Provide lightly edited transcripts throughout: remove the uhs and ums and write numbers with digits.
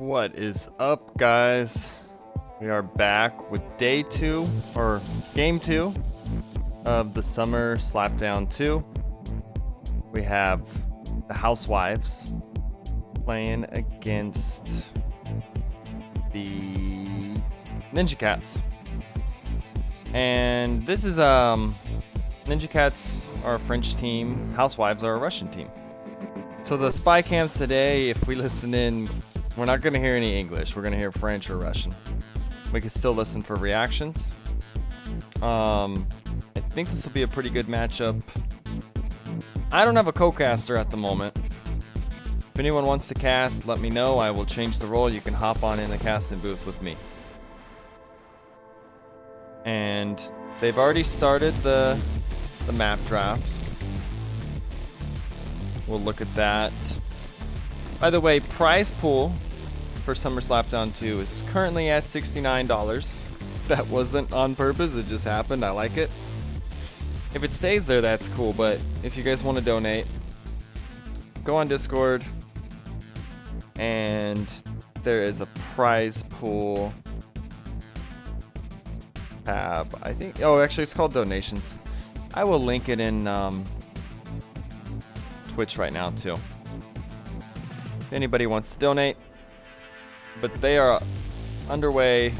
What is up, guys? We are back with day 2, or game 2 of the summer Slapdown 2. We have the Housewives playing against the Ninja Cats. And this is, Ninja Cats are a French team, Housewives are a Russian team. So the spy cams today, if we listen in, we're not going to hear any English. We're going to hear French or Russian. We can still listen for reactions. I think this will be a pretty good matchup. I don't have a co-caster at the moment. If anyone wants to cast, let me know. I will change the role. You can hop on in the casting booth with me. And they've already started the map draft. We'll look at that. By the way, prize pool for Summer Slapdown 2 is currently at $69. That wasn't on purpose, it just happened. I like it. If it stays there, that's cool, but if you guys want to donate, go on Discord, and there is a prize pool tab. I think, oh, actually it's called donations. I will link it in Twitch right now too. If anybody wants to donate. But they are underway.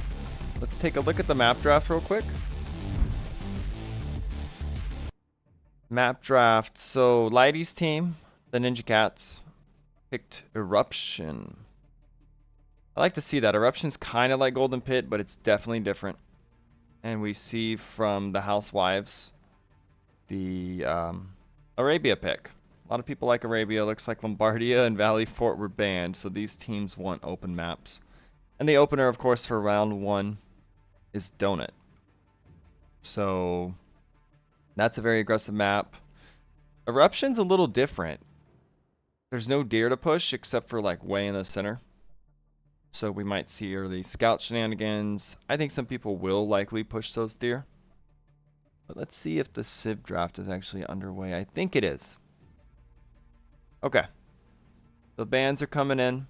Let's take a look at the map draft real quick. Map draft. So Lighty's team, the Ninja Cats, picked Eruption. I like to see that. Eruption's kind of like Golden Pit, but it's definitely different. And we see from the Housewives the Arabia pick. A lot of people like Arabia. Looks like Lombardia and Valley Fort were banned, so these teams want open maps. And the opener, of course, for round 1 is Donut. So that's a very aggressive map. Eruption's a little different. There's no deer to push except for like way in the center. So we might see early scout shenanigans. I think some people will likely push those deer. But let's see if the Civ draft is actually underway. I think it is. Okay. The bans are coming in.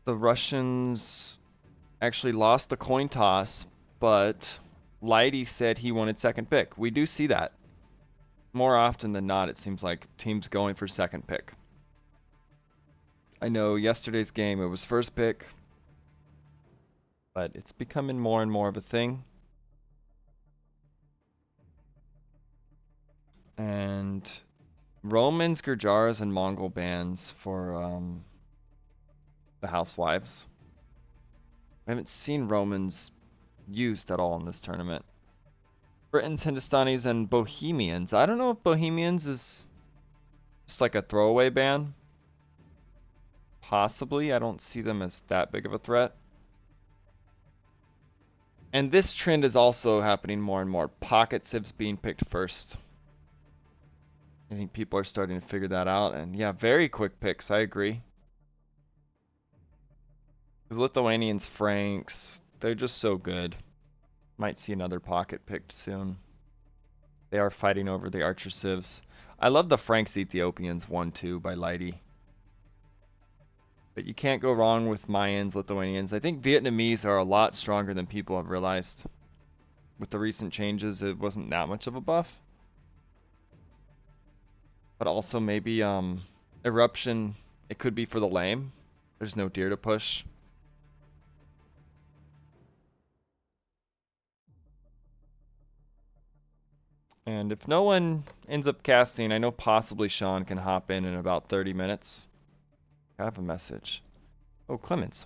The Russians actually lost the coin toss, but Lighty said he wanted second pick. We do see that. More often than not, it seems like teams going for second pick. I know yesterday's game, it was first pick, but it's becoming more and more of a thing. And Romans, Gurjaras, and Mongol bans for the Housewives. I haven't seen Romans used at all in this tournament. Britons, Hindustanis, and Bohemians. I don't know if Bohemians is just like a throwaway ban. Possibly. I don't see them as that big of a threat. And this trend is also happening more and more. Pocket civs being picked first. I think people are starting to figure that out. And yeah, very quick picks. I agree. Because Lithuanians, Franks, they're just so good. Might see another pocket picked soon. They are fighting over the Archer civs. I love the Franks Ethiopians 1-2 by Lighty. But you can't go wrong with Mayans, Lithuanians. I think Vietnamese are a lot stronger than people have realized. With the recent changes, it wasn't that much of a buff. But also maybe Eruption, it could be for the lame. There's no deer to push. And if no one ends up casting, I know possibly Sean can hop in about 30 minutes. I have a message. Oh, Clemens.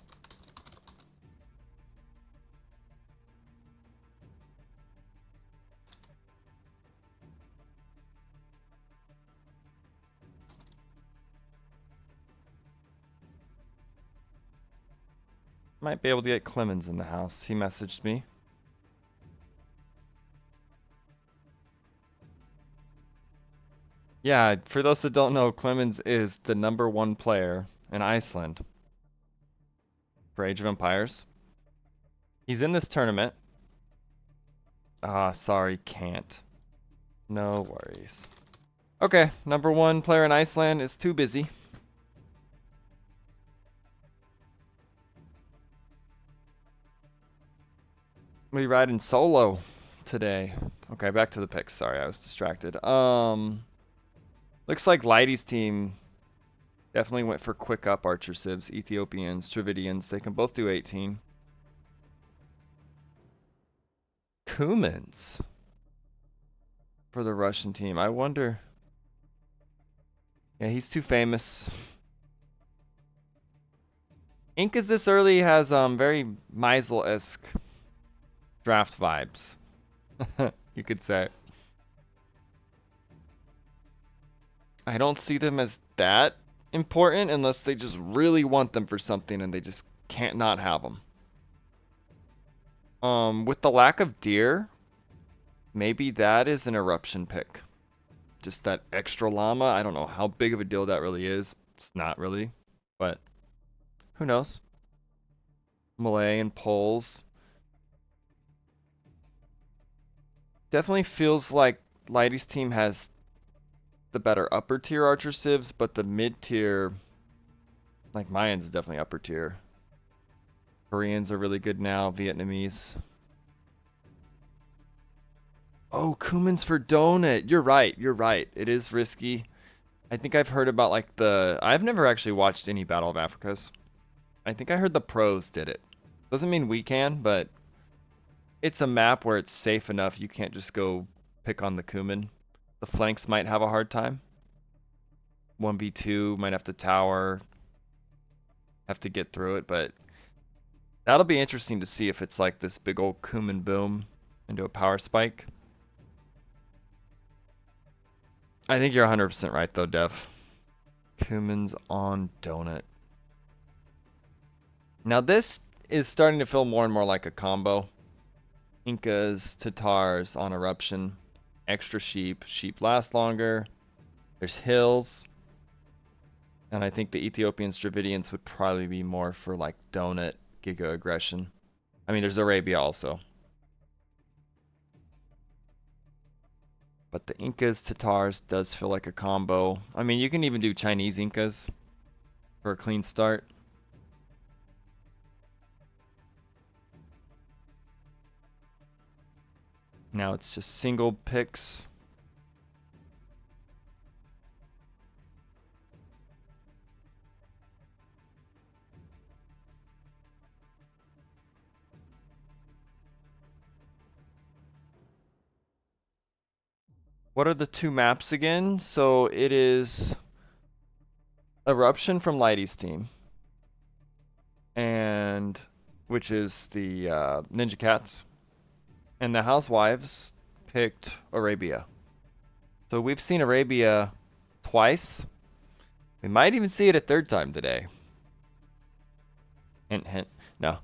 Might be able to get Clemens in the house. He messaged me. Yeah, for those that don't know, Clemens is the #1 player in Iceland for Age of Empires. He's in this tournament. Ah, sorry, can't. No worries. Okay, #1 player in Iceland is too busy. We riding solo today. Okay, back to the picks. Sorry, I was distracted. Looks like Lighty's team definitely went for quick up archer civs, Ethiopians, Dravidians. They can both do 18. Kumans for the Russian team. I wonder. Yeah, he's too famous. Incas this early has very Meisel-esque draft vibes. You could say. I don't see them as that important unless they just really want them for something and they just can't not have them. With the lack of deer, maybe that is an eruption pick. Just that extra llama. I don't know how big of a deal that really is. It's not really, but who knows? Malay and Poles. Definitely feels like Lighty's team has the better upper tier archer civs, but the mid tier, like Mayans, is definitely upper tier. Koreans are really good now. Vietnamese. Oh, Kumans for donut. You're right. You're right. It is risky. I think I've heard about like I've never actually watched any Battle of Africas. I think I heard the pros did it. Doesn't mean we can, but it's a map where it's safe enough you can't just go pick on the Kuman. The flanks might have a hard time. 1v2 might have to tower, have to get through it, but that'll be interesting to see if it's like this big old Kuman boom into a power spike. I think you're 100% right though, Dev. Kumans on donut. Now this is starting to feel more and more like a combo. Incas, Tatars on eruption, extra sheep. Sheep last longer. There's hills. And I think the Ethiopians, Dravidians would probably be more for like donut, giga aggression. I mean, there's Arabia also. But the Incas, Tatars does feel like a combo. I mean, you can even do Chinese Incas for a clean start. Now it's just single picks. What are the two maps again? So it is Eruption from Lighty's team, and which is the Ninja Cats, and the Housewives picked Arabia. So we've seen Arabia twice. We might even see it a third time today. Hint, hint. No.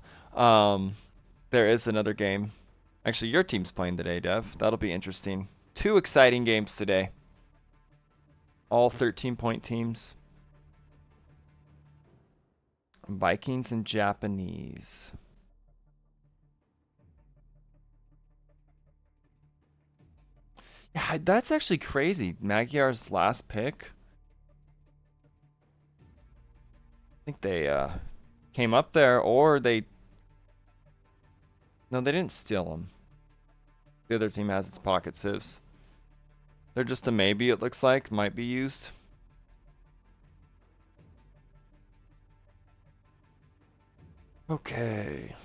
There is another game. Actually, your team's playing today, Dev. That'll be interesting. Two exciting games today. All 13-point teams. Vikings and Japanese. Yeah, that's actually crazy. Magyar's last pick. I think they came up there, or they... No, they didn't steal them. The other team has its pocket civs. They're just a maybe, it looks like. Might be used. Okay.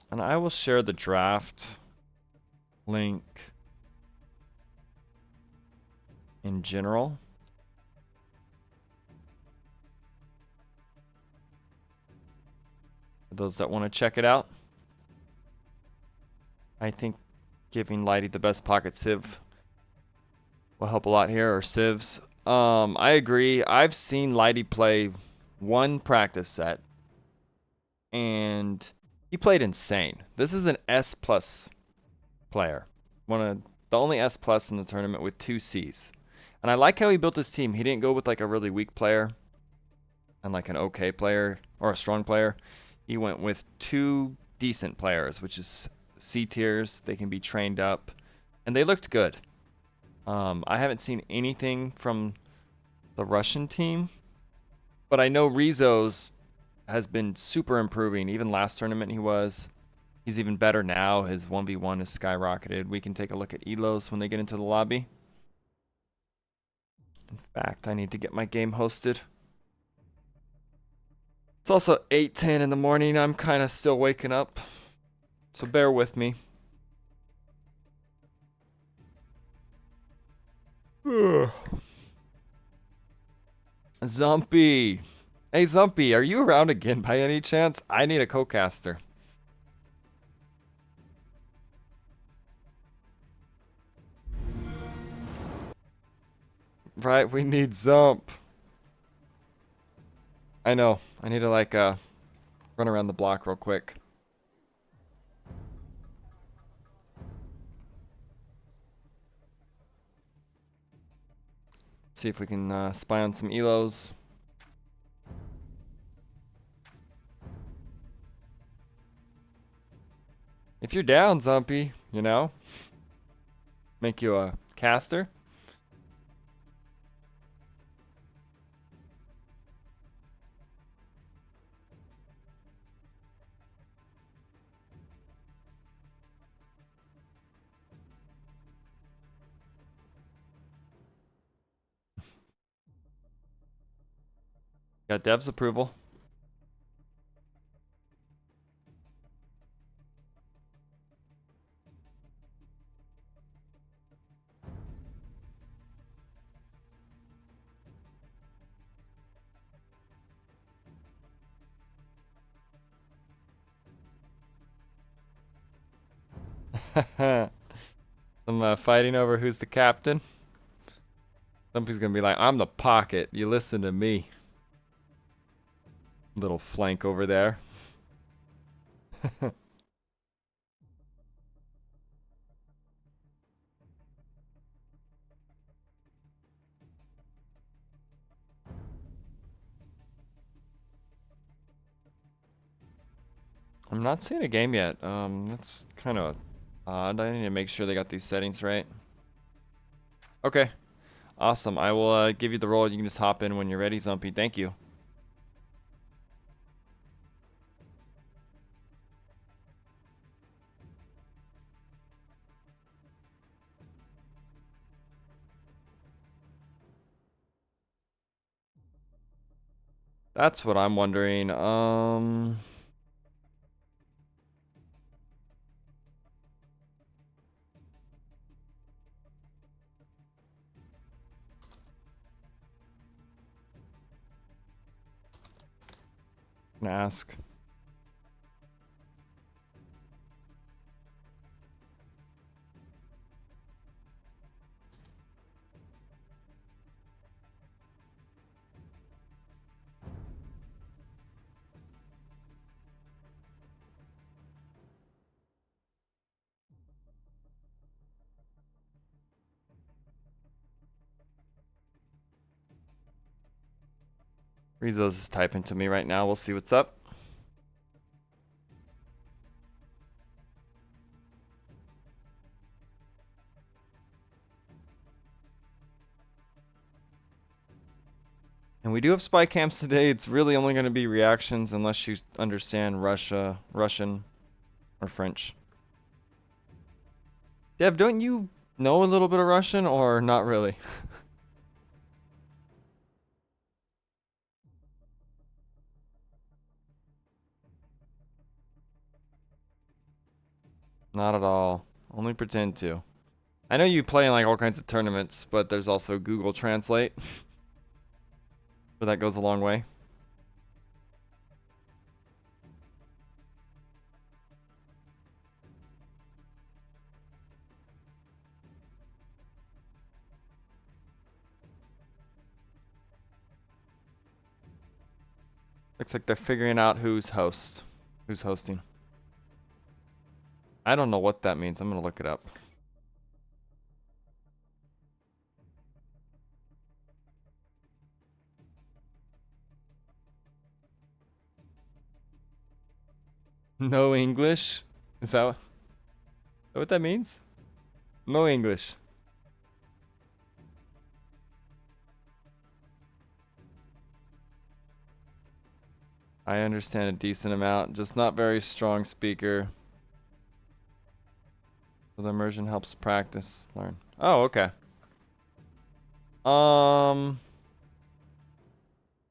And I will share the draft link in general. For those that want to check it out. I think giving Lighty the best pocket civ will help a lot here, or civs. I agree. I've seen Lighty play one practice set, and he played insane. This is an S plus player. One of the only S plus in the tournament with 2 Cs. And I like how he built his team. He didn't go with like a really weak player and like an okay player or a strong player. He went with 2 decent players, which is C tiers. They can be trained up, and they looked good. I haven't seen anything from the Russian team, but I know Rizzo's has been super improving. Even last tournament he was. He's even better now. His 1v1 is skyrocketed. We can take a look at Elos when they get into the lobby. In fact, I need to get my game hosted. It's also 8:10 in the morning. I'm kind of still waking up, so bear with me. Zumpy. Hey, Zumpy, are you around again by any chance? I need a co-caster. Right, we need Zump. I know. I need to like run around the block real quick. See if we can spy on some elos. If you're down, Zumpy, you know, make you a caster. Got Dev's approval. Some fighting over who's the captain. Somebody's gonna be like, I'm the pocket. You listen to me. Little flank over there. I'm not seeing a game yet. That's kind of odd. I need to make sure they got these settings right. Okay. Awesome. I will give you the role. You can just hop in when you're ready, Zumpy. Thank you. That's what I'm wondering. Can ask. Rizzo's is typing to me right now. We'll see what's up. And we do have spy camps today. It's really only going to be reactions unless you understand Russian, or French. Dev, don't you know a little bit of Russian or not really? Not at all. Only pretend to. I know you play in like all kinds of tournaments, but there's also Google Translate. So that goes a long way. Looks like they're figuring out who's hosting. I don't know what that means. I'm gonna look it up. No English? Is that what? Know what that means? No English. I understand a decent amount, just not very strong speaker. So the immersion helps practice, learn. Oh, okay.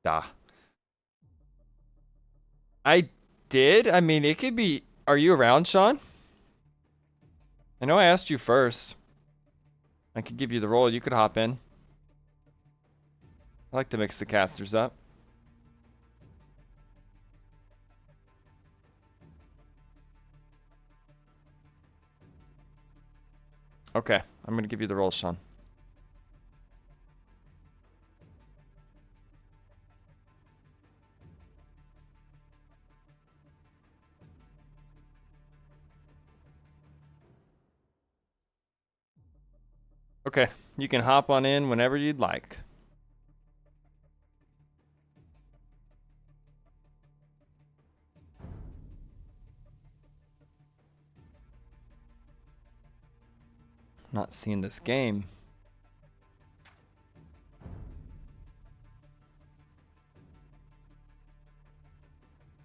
Duh. I did? I mean, it could be... Are you around, Sean? I know I asked you first. I could give you the role. You could hop in. I like to mix the casters up. Okay, I'm gonna give you the role, Sean. Okay, you can hop on in whenever you'd like. Not seeing this game.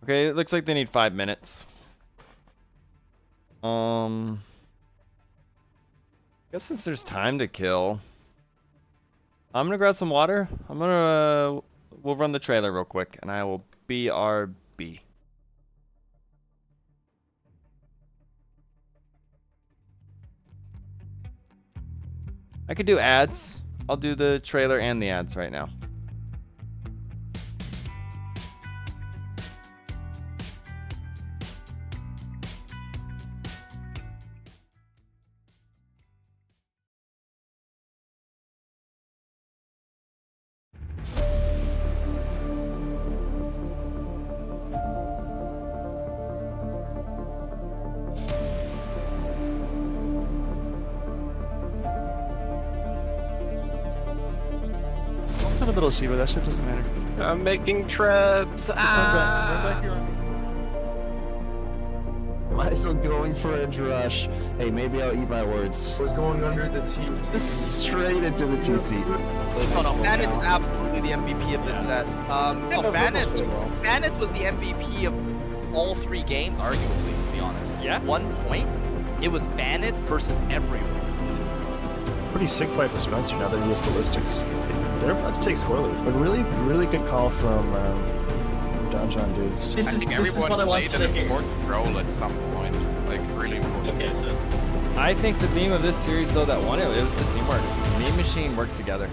Okay, it looks like they need 5 minutes. Guess since there's time to kill, I'm gonna grab some water. We'll run the trailer real quick, and I will BRB. I could do ads. I'll do the trailer and the ads right now. To the middle, Shiva. That shit doesn't matter. I'm making traps. Just run back here. Why is it going for a rush? Hey, maybe I'll eat my words. Was going under the TC. Straight into the TC. Oh no, Vanith is absolutely the MVP of this set. Vanith was the MVP of all 3 games, arguably, to be honest. Yeah. 1 point, it was Vanith versus everyone. Pretty sick fight for Spencer now that he has ballistics. They're about to take score lead. But really good call from Donjon dudes. I think everyone played an important role at some point. Like, really important. Okay, so I think the theme of this series, though, that won it was the teamwork. Me and Machine worked together.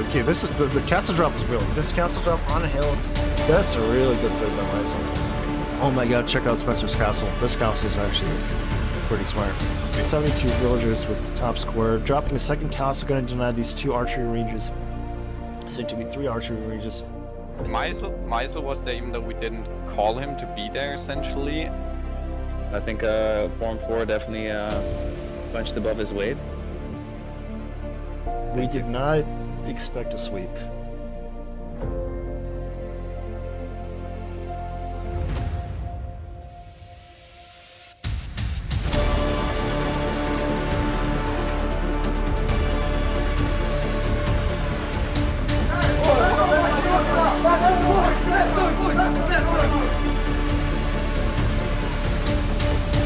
Okay, this is the castle drop is real. This castle drop on a hill, that's a really good play by Lyson. Oh my god, check out Spencer's castle. This castle is actually pretty smart. 72 villagers with the top square. Dropping the second castle, going to deny these 2 archery ranges. Soon to be 3 archery ranges. Meisel was there even though we didn't call him to be there, essentially. I think Form 4 definitely punched above his weight. We did not expect a sweep.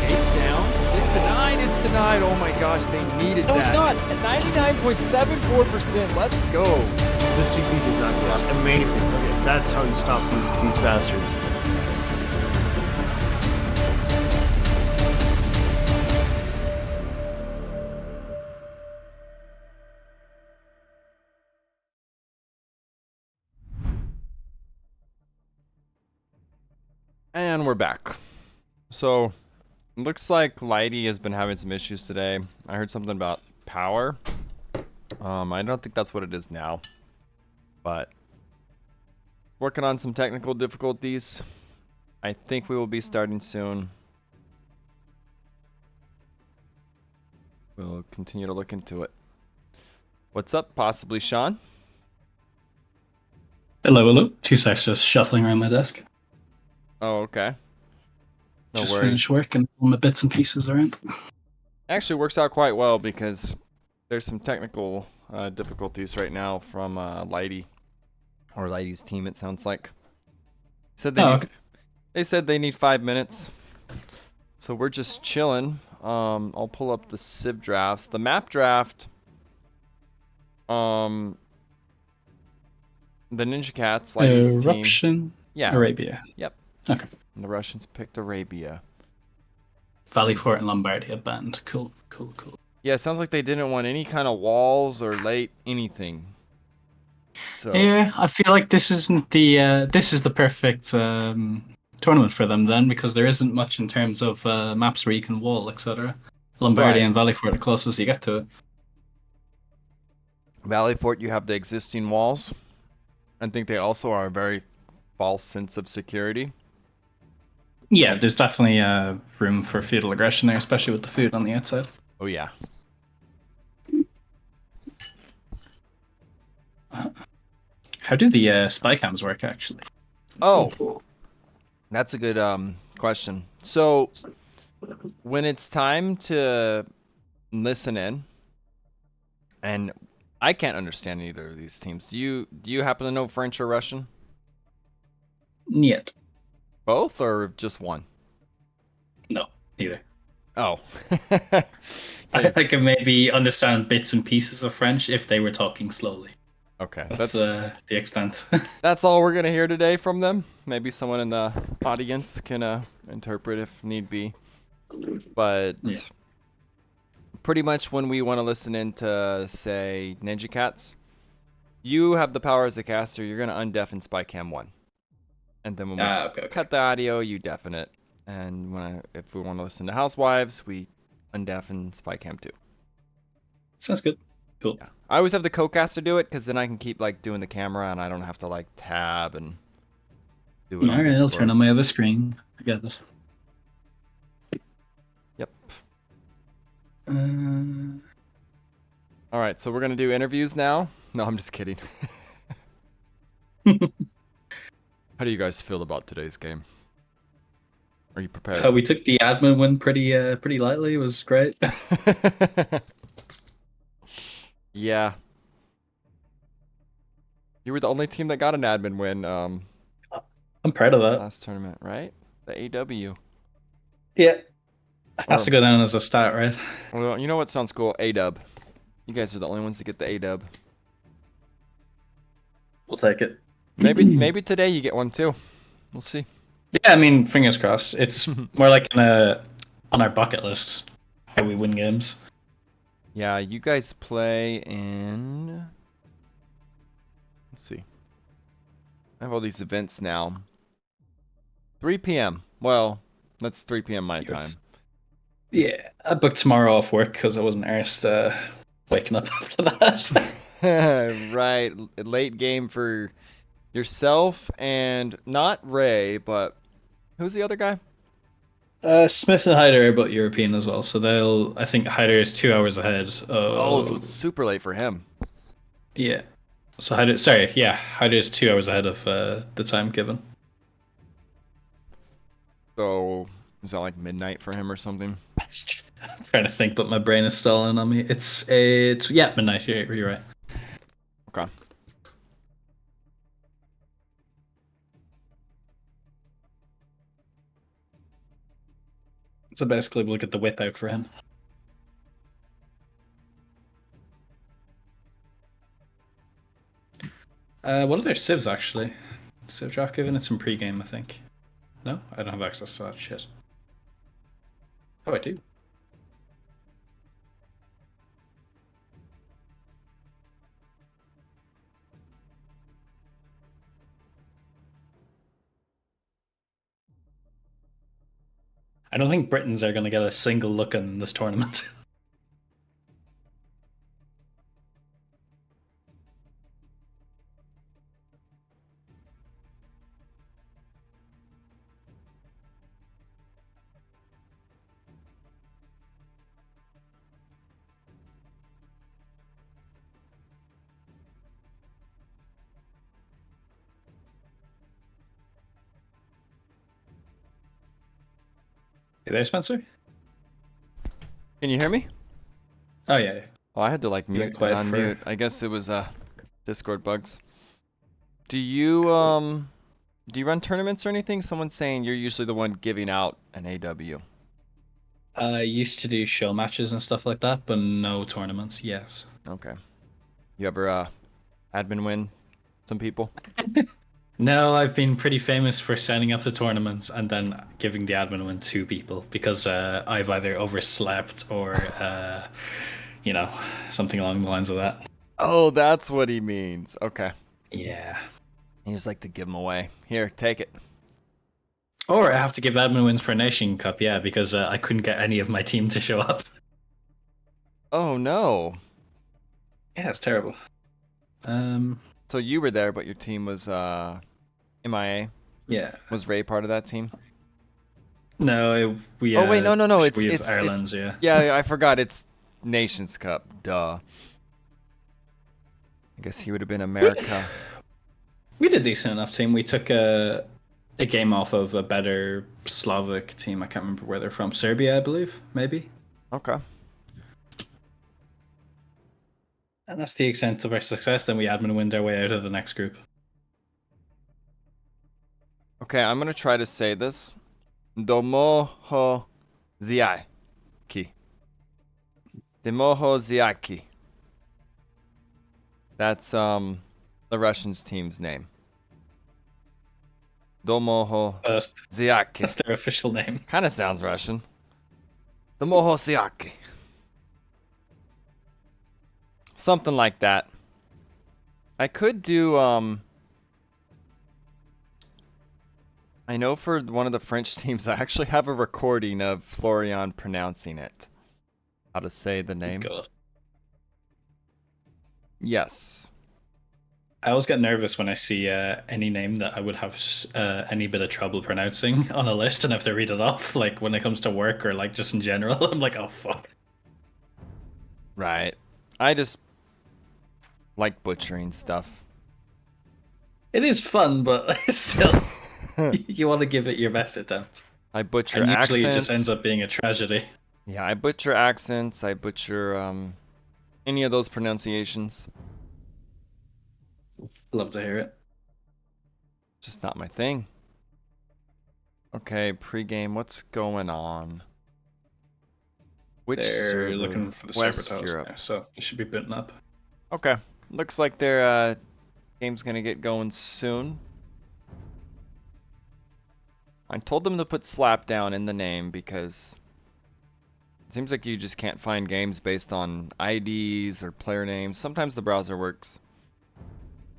It's down. It's denied. It's denied. Oh my gosh, they needed that. No, it's not. At 99.74%. Let's go. This TC does not get amazing. Okay, that's how you stop these bastards. And we're back. So, looks like Lighty has been having some issues today. I heard something about power. I don't think that's what it is now. But, working on some technical difficulties. I think we will be starting soon. We'll continue to look into it. What's up, possibly Sean? Hello, hello. 2 secs, just shuffling around my desk. Oh, okay. No Just worries. finished work and all my bits and pieces around. Actually works out quite well because there's some technical difficulties right now from Lighty, or Lighty's team, it sounds like. Said they Oh, need, okay. they said they need 5 minutes. So we're just chilling. I'll pull up the Civ drafts. The map draft, the Ninja Cats, Lighty's team. Eruption, Yeah. Arabia. Yep. Okay. And the Russians picked Arabia. Valley Fort and Lombardia banned. Cool, cool, cool. Yeah, it sounds like they didn't want any kind of walls or late anything. So Yeah, I feel like this isn't the this is the perfect tournament for them then, because there isn't much in terms of maps where you can wall, etc. Lombardia Right. and Valley Fort are the closest you get to it. Valley Fort, you have the existing walls. I think they also are a very false sense of security. Yeah, there's definitely room for feudal aggression there, especially with the food on the outside. Oh yeah. How do the spy cams work, actually? Oh, that's a good question. So when it's time to listen in, and I can't understand either of these teams. Do you happen to know French or Russian? Niet. Both or just one? No, neither. Oh. I can maybe understand bits and pieces of French if they were talking slowly. Okay, That's the extent. that's all we're gonna hear today from them. Maybe someone in the audience can interpret if need be. But Yeah. pretty much when we want to listen into, say, Ninja Cats, you have the power as a caster. You're gonna undeafen Spy Cam 1, and then when we Okay. cut the audio, you deafen it. And if we want to listen to Housewives, we undeafen Spy Cam 2. Sounds good. Cool. Yeah. I always have the co-caster do it because then I can keep like doing the camera and I don't have to like tab and do it on Alright, I'll Discord. turn on my other screen. I got this. Yep. All right, so we're gonna do interviews now. No, I'm just kidding. How do you guys feel about today's game? Are you prepared? We took the admin win pretty lightly. It was great. Yeah. You were the only team that got an admin win I'm proud of that. last tournament, right? The AW. Yeah. Has to go down as a stat, right? Well, you know what sounds cool? A-dub. You guys are the only ones to get the A-dub. We'll take it. Maybe today you get one too. We'll see. Yeah, I mean, fingers crossed. It's more like on our bucket list how we win games. Yeah, you guys play in... Let's see. I have all these events now. 3 p.m. Well, that's 3 p.m. my time. Yeah, I booked tomorrow off work because I wasn't arsed waking up after that. Right. Late game for yourself and not Ray, but who's the other guy? Smith and Hyder are both European as well, so I think Hyder is 2 hours ahead. Oh, so it's super late for him. Yeah. So Hyder is 2 hours ahead of the time given. So is that like midnight for him or something? I'm trying to think, but my brain is stalling on me. It's midnight. You're right. Okay. So basically, we'll get the whip out for him. What are their civs actually? Civ draft given it some pregame, I think. No, I don't have access to that shit. Oh, I do. I don't think Britons are going to get a single look in this tournament. You there, Spencer? Can you hear me? Oh yeah. Yeah. Oh, I had to like You mute went quiet and for- unmute. I guess it was Discord bugs. Do you run tournaments or anything? Someone's saying you're usually the one giving out an AW. I used to do show matches and stuff like that, but no tournaments yet. Okay. You ever admin win some people? No, I've been pretty famous for setting up the tournaments and then giving the admin win to people because I've either overslept or, something along the lines of that. Oh, that's what he means. Okay. Yeah. He just like to give them away. Here, take it. Or I have to give admin wins for Nation Cup, yeah, because I couldn't get any of my team to show up. Oh no. Yeah, it's terrible. So you were there, but your team was MIA. Yeah. Was Ray part of that team? No, we. Oh wait, no. we have Ireland's, yeah. Yeah, I forgot. It's Nations Cup. Duh. I guess he would have been America. We did a decent enough team. We took a game off of a better Slavic team. I can't remember where they're from. Serbia, I believe, maybe. Okay. And that's the extent of our success. Then we admin winned our way out of the next group. Okay, I'm gonna try to say this. Domoho Ziaki. Domoho Ziaki. That's the Russians team's name. Domoho That's Ziaki. their official name. Kind of sounds Russian. Domoho Ziaki. Something like that. I could do I know for one of the French teams I actually have a recording of Florian pronouncing it. How to say the name. God. Yes. I always get nervous when I see any name that I would have any bit of trouble pronouncing on a list, and if they read it off, like when it comes to work or like just in general, I'm like, oh fuck. Right. I just like butchering stuff. It is fun, but still, you want to give it your best attempt. I butcher And usually accents. it just ends up being a tragedy. Yeah, I butcher accents. I butcher any of those pronunciations. Love to hear it. Just not my thing. Okay, pregame. What's going on? Which They're server? looking for the West server toast Europe. now, so it should be booting up. Okay, looks like their game's gonna get going soon. I told them to put Slapdown in the name because it seems like you just can't find games based on IDs or player names. Sometimes the browser works.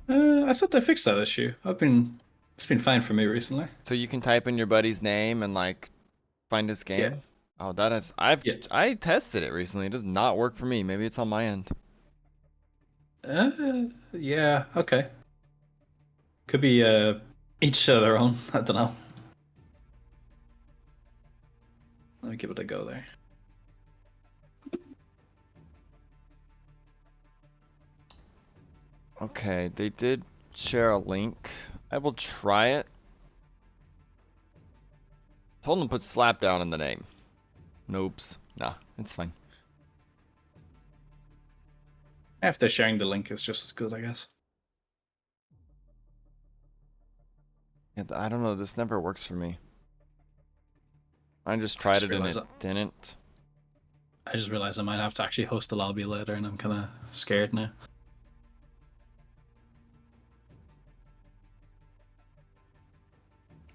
I thought they fixed that issue. It's been fine for me recently. So you can type in your buddy's name and like find his game. Yeah. Oh, that is. Yeah. I tested it recently. It does not work for me. Maybe it's on my end. Yeah, okay. Could be each to their own. I don't know. Let me give it a go there. Okay, they did share a link. I will try it. Told them to put Slapdown in the name. Nopes. Nah, it's fine. After sharing the link is just as good, I guess. Yeah, I don't know. This never works for me. I just tried it and realized it didn't. I just realized I might have to actually host the lobby later, and I'm kind of scared now.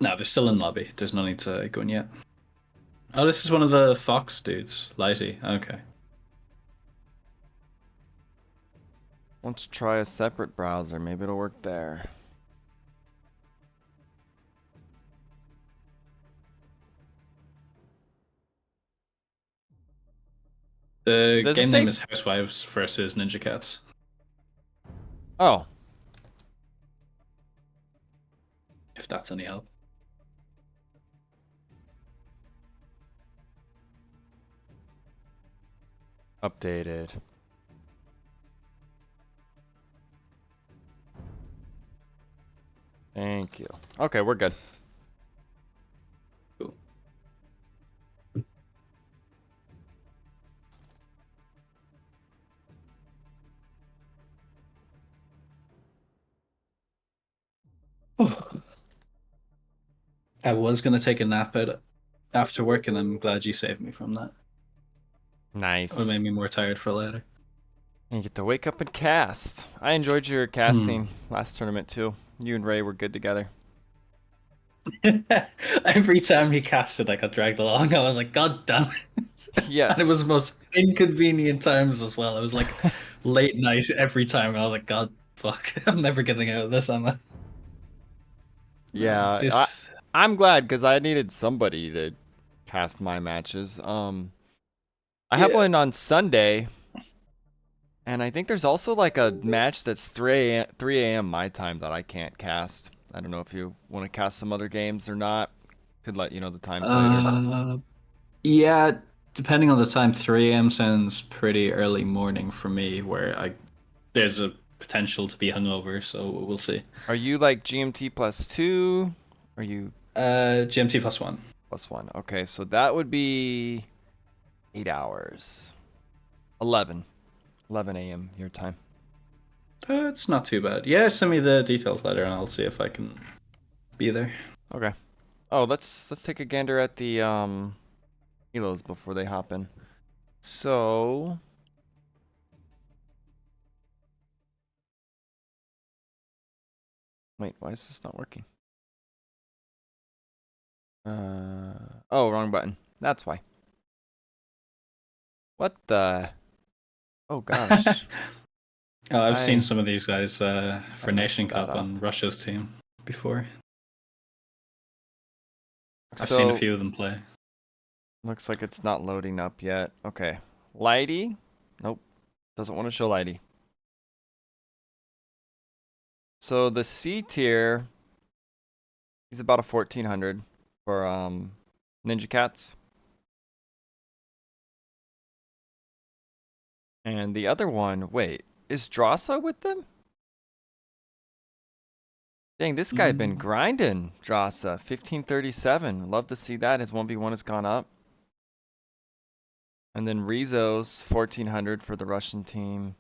No, they're still in lobby. There's no need to go in yet. Oh, this is one of the Fox dudes. Lighty. Okay. Let's try a separate browser. Maybe it'll work there. The Does it game say- name is Housewives versus Ninja Cats. Oh, If that's any help. updated. Thank you. Okay, we're good. Cool. I was gonna take a nap after work, and I'm glad you saved me from that. It would have Nice. made me more tired for later. You get to wake up and cast. I enjoyed your casting last tournament too. You and Ray were good together. Every time he casted, I got dragged along. I was like, God damn it. Yes. And it was the most inconvenient times as well. It was like late night every time. And I was like, God, fuck. I'm never getting out of this, am I? Yeah, This. I'm glad because I needed somebody to cast my matches. I have one on Sunday, and I think there's also like a match that's 3 a.m. my time that I can't cast. I don't know if you want to cast some other games or not. Could let you know the times later. Yeah, depending on the time, 3 a.m. sounds pretty early morning for me, where there's a potential to be hungover, so we'll see. Are you like GMT +2? Are you GMT +1. +1? Okay, so that would be 8 hours. 11 a.m. your time. It's not too bad. Yeah, send me the details later, and I'll see if I can be there. Okay. Oh, let's take a gander at the elos before they hop in. So wait, why is this not working? Oh, wrong button. That's why. What the? Oh gosh. I've seen some of these guys for Nation messed that Cup on Russia's team before. I've seen a few of them play. Looks like it's not loading up yet. Okay. Lighty? Nope. Doesn't want to show Lighty. So the C tier, he's about a 1400 for Ninja Cats. And the other one, wait, is Drassa with them? Dang, this guy been grinding, Drassa. 1537. Love to see that. His 1v1 has gone up. And then Rizzo's 1400 for the Russian team.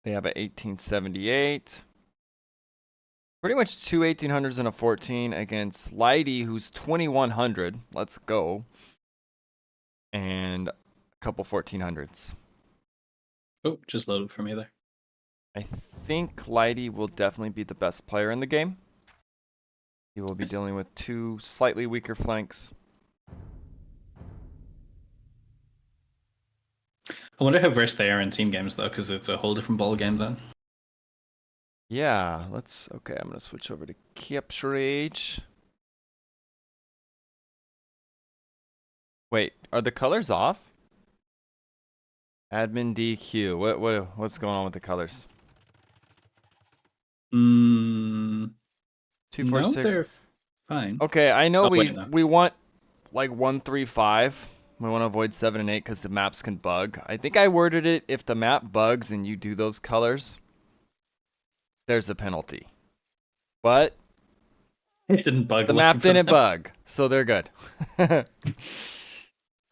They have a 1878. Pretty much two 1800s and a 14 against Lighty, who's 2100. Let's go. And a couple 1400s. Oh, just loaded for me there. I think Lighty will definitely be the best player in the game. He will be dealing with two slightly weaker flanks. I wonder how versed they are in team games though, because it's a whole different ball game then. Yeah, okay, I'm gonna switch over to Capture Age. Wait, are the colors off? Admin DQ. What's going on with the colors? 246. No, they're fine. Okay, I know Oh, wait, no. we want like 135. We want to avoid 7 and 8 because the maps can bug. I think I worded it, if the map bugs and you do those colors, there's a penalty. But It didn't bug. the map didn't bug, so they're good.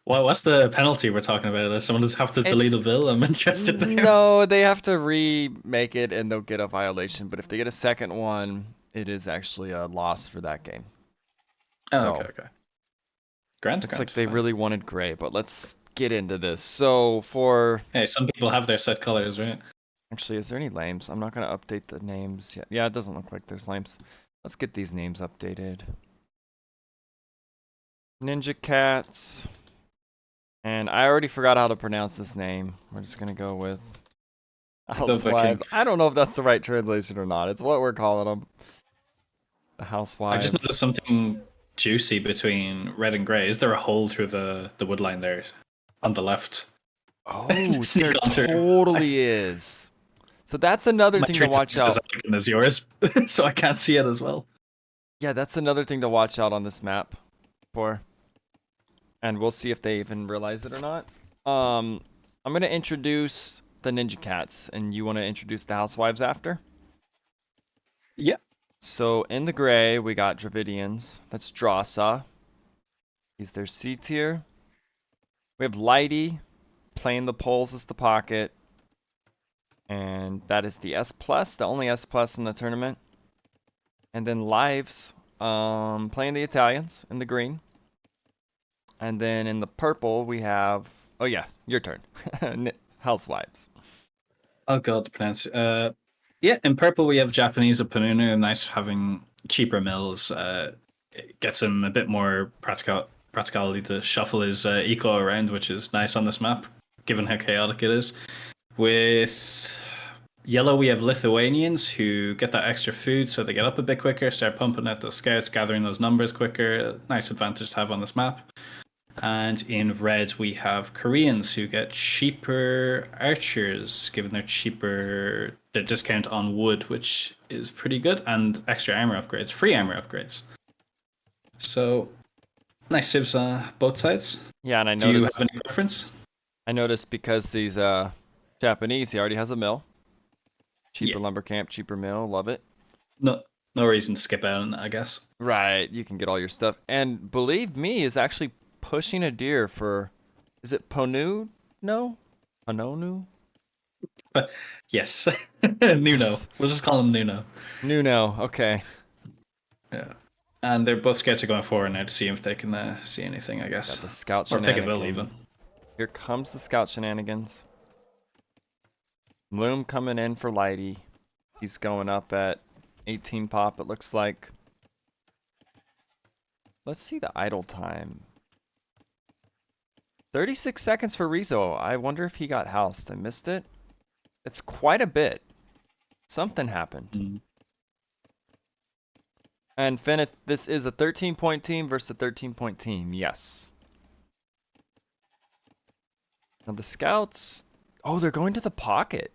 Well, what's the penalty we're talking about? Does someone just have to delete a bill? I'm interested there. No, they have to remake it and they'll get a violation. But if they get a second one, it is actually a loss for that game. Oh, So, okay. Grant. Looks like they really wanted gray, but let's get into this. So for... Hey, some people have their set colors, right? Actually, is there any lames? I'm not going to update the names yet. Yeah, it doesn't look like there's lames. Let's get these names updated. Ninja Cats. And I already forgot how to pronounce this name. We're just going to go with Housewives. I don't know if that's the right translation or not. It's what we're calling them. The Housewives. I just noticed something juicy between red and grey. Is there a hole through the wood line there on the left? Oh, there totally is. So that's another thing to watch out. As yours, so I can't see it as well. Yeah, that's another thing to watch out on this map for. And we'll see if they even realize it or not. I'm going to introduce the Ninja Cats, and you want to introduce the Housewives after? Yeah. So in the gray, we got Dravidians. That's Drassa. He's their C tier. We have Lighty playing the poles as the pocket. And that is the S+, the only S+ in the tournament. And then Lives playing the Italians in the green. And then in the purple, we have... Oh yeah, your turn. Housewives. Oh god, the pronounce. Yeah, in purple we have Japanese of Panunu. Nice having cheaper mills. It gets him a bit more practicality to shuffle his eco around, which is nice on this map, given how chaotic it is. With yellow, we have Lithuanians who get that extra food, so they get up a bit quicker, start pumping out those scouts, gathering those numbers quicker. Nice advantage to have on this map. And in red, we have Koreans who get cheaper archers, given their discount on wood, which is pretty good, and extra armor upgrades, free armor upgrades. So, nice civs on both sides. Yeah, and I Do you noticed... have any preference? I noticed because these Japanese, he already has a mill. Cheaper lumber camp, cheaper mill, love it. No reason to skip out on that, I guess. Right, you can get all your stuff. And believe me, is actually pushing a deer for... Is it Ponu? No? Panonu? Yes. Nuno. We'll just call him Nuno. Nuno, okay. Yeah. And they're both scouts are going forward now to see if they can see anything, I guess. Got the scout Or pick a shenanigans. bill, even. Here comes the scout shenanigans. Bloom coming in for Lighty. He's going up at 18 pop, it looks like. Let's see the idle time. 36 seconds for Rizzo. I wonder if he got housed. I missed it. It's quite a bit. Something happened. Mm. And Finn, this is a 13-point team versus a 13-point team. Yes. Now the scouts... Oh, they're going to the pocket.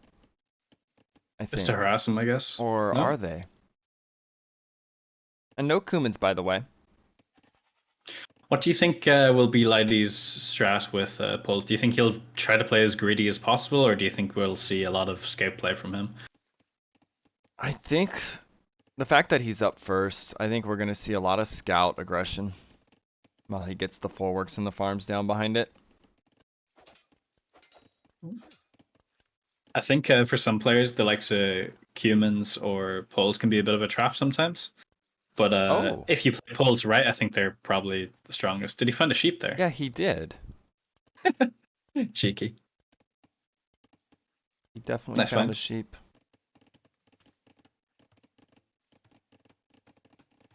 I think. Just to harass him, I guess. Or No? are they? And no Kumans, by the way. What do you think will be Lighty's strat with Pulse? Do you think he'll try to play as greedy as possible, or do you think we'll see a lot of scout play from him? I think the fact that he's up first, I think we're going to see a lot of scout aggression while he gets the full works and the farms down behind it. I think for some players, the likes of Cumans or Poles can be a bit of a trap sometimes. But if you play Poles right, I think they're probably the strongest. Did he find a sheep there? Yeah, he did. Cheeky. He definitely Nice found find. a sheep.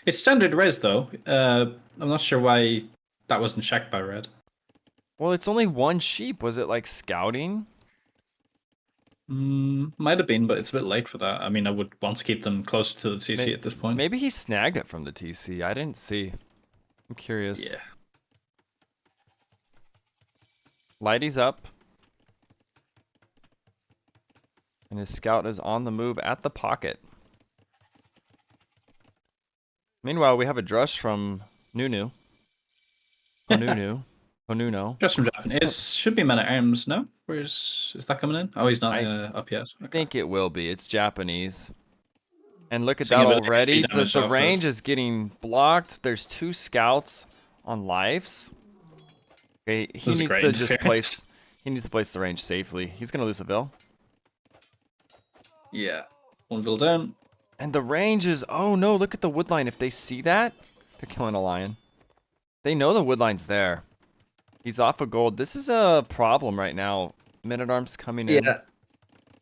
It's standard res, though. I'm not sure why that wasn't checked by Red. Well, it's only one sheep. Was it like scouting? Might have been, but it's a bit late for that. I mean, I would want to keep them closer to the TC at this point. Maybe he snagged it from the TC. I didn't see. I'm curious. Yeah. Lighty's up. And his scout is on the move at the pocket. Meanwhile, we have a drush from Nunu. Onunu. Onuno. Just from Japan. It should be Man at Arms, no? Is that coming in? Oh, he's not up yet. I think it will be. It's Japanese. And look at Seeing that a bit of already. XP damage The off of- range is getting blocked. There's 2 scouts on lives. Okay, he This is needs great to just interference. place. He needs to place the range safely. He's gonna lose a bill. Yeah. One Ville down. And the range is. Oh no! Look at the wood line. If they see that, they're killing a lion. They know the wood line's there. He's off of gold. This is a problem right now. Men-at-Arms coming in. Yeah.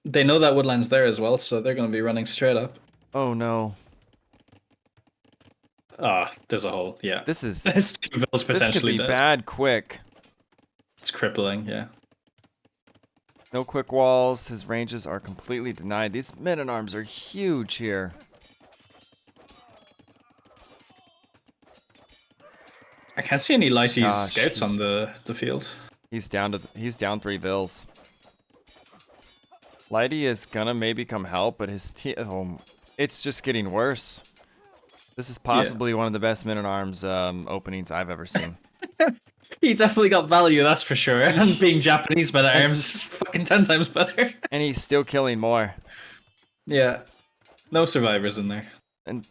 They know that Woodline's there as well, so they're going to be running straight up. Oh no. Ah, there's a hole. Yeah. This is. It's 2 Villes This could potentially be dead. bad quick. It's crippling, yeah. No quick walls. His ranges are completely denied. These men-at-arms are huge here. I can't see any Lighty's Gosh, scouts on the field. He's down 3 bills. Lighty is gonna maybe come help, but his it's just getting worse. This is possibly one of the best men-at-arms openings I've ever seen. He definitely got value, that's for sure. And being Japanese Man at Arms is fucking 10 times better. And he's still killing more. Yeah. No survivors in there. And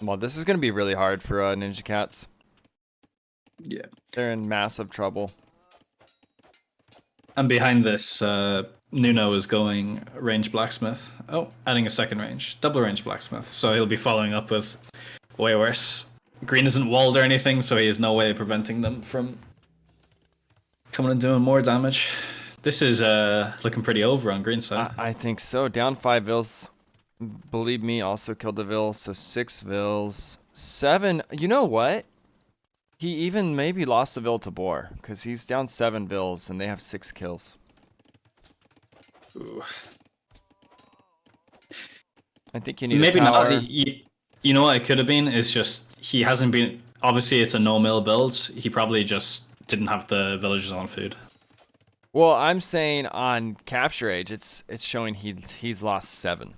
well, this is gonna be really hard for Ninja Cats. Yeah. They're in massive trouble. And behind this, Nuno is going range blacksmith. Oh, adding a second range, double range blacksmith. So he'll be following up with way worse. Green isn't walled or anything, so he has no way of preventing them from coming and doing more damage. This is looking pretty over on green side. I think so. Down 5 Vils. Believe me, also killed the Vils. So 6 Vils. 7. You know what? He even maybe lost a Vil to Boar. Because he's down 7 Vils and they have 6 kills. Ooh. I think you need Maybe a tower. not. You know what it could have been is just he hasn't been. Obviously, it's a no mill build. He probably just didn't have the villagers on food. Well, I'm saying on capture age, it's showing he's lost 7.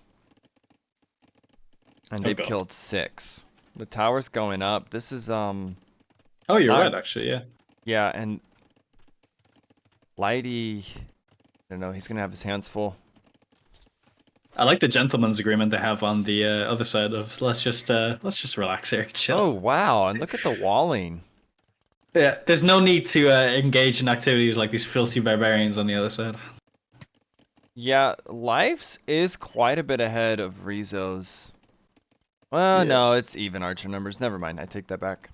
And they've Okay. killed 6. The tower's going up. This is Oh, you're not- right. Actually, yeah. yeah, and Lighty, I don't know, he's gonna have his hands full. I like the gentleman's agreement they have on the other side of let's just relax here, chill. Oh wow, and look at the walling. Yeah, there's no need to engage in activities like these filthy barbarians on the other side. Yeah, Life's is quite a bit ahead of Rizzo's. Well, Yeah. no, it's even archer numbers. Never mind, I take that back.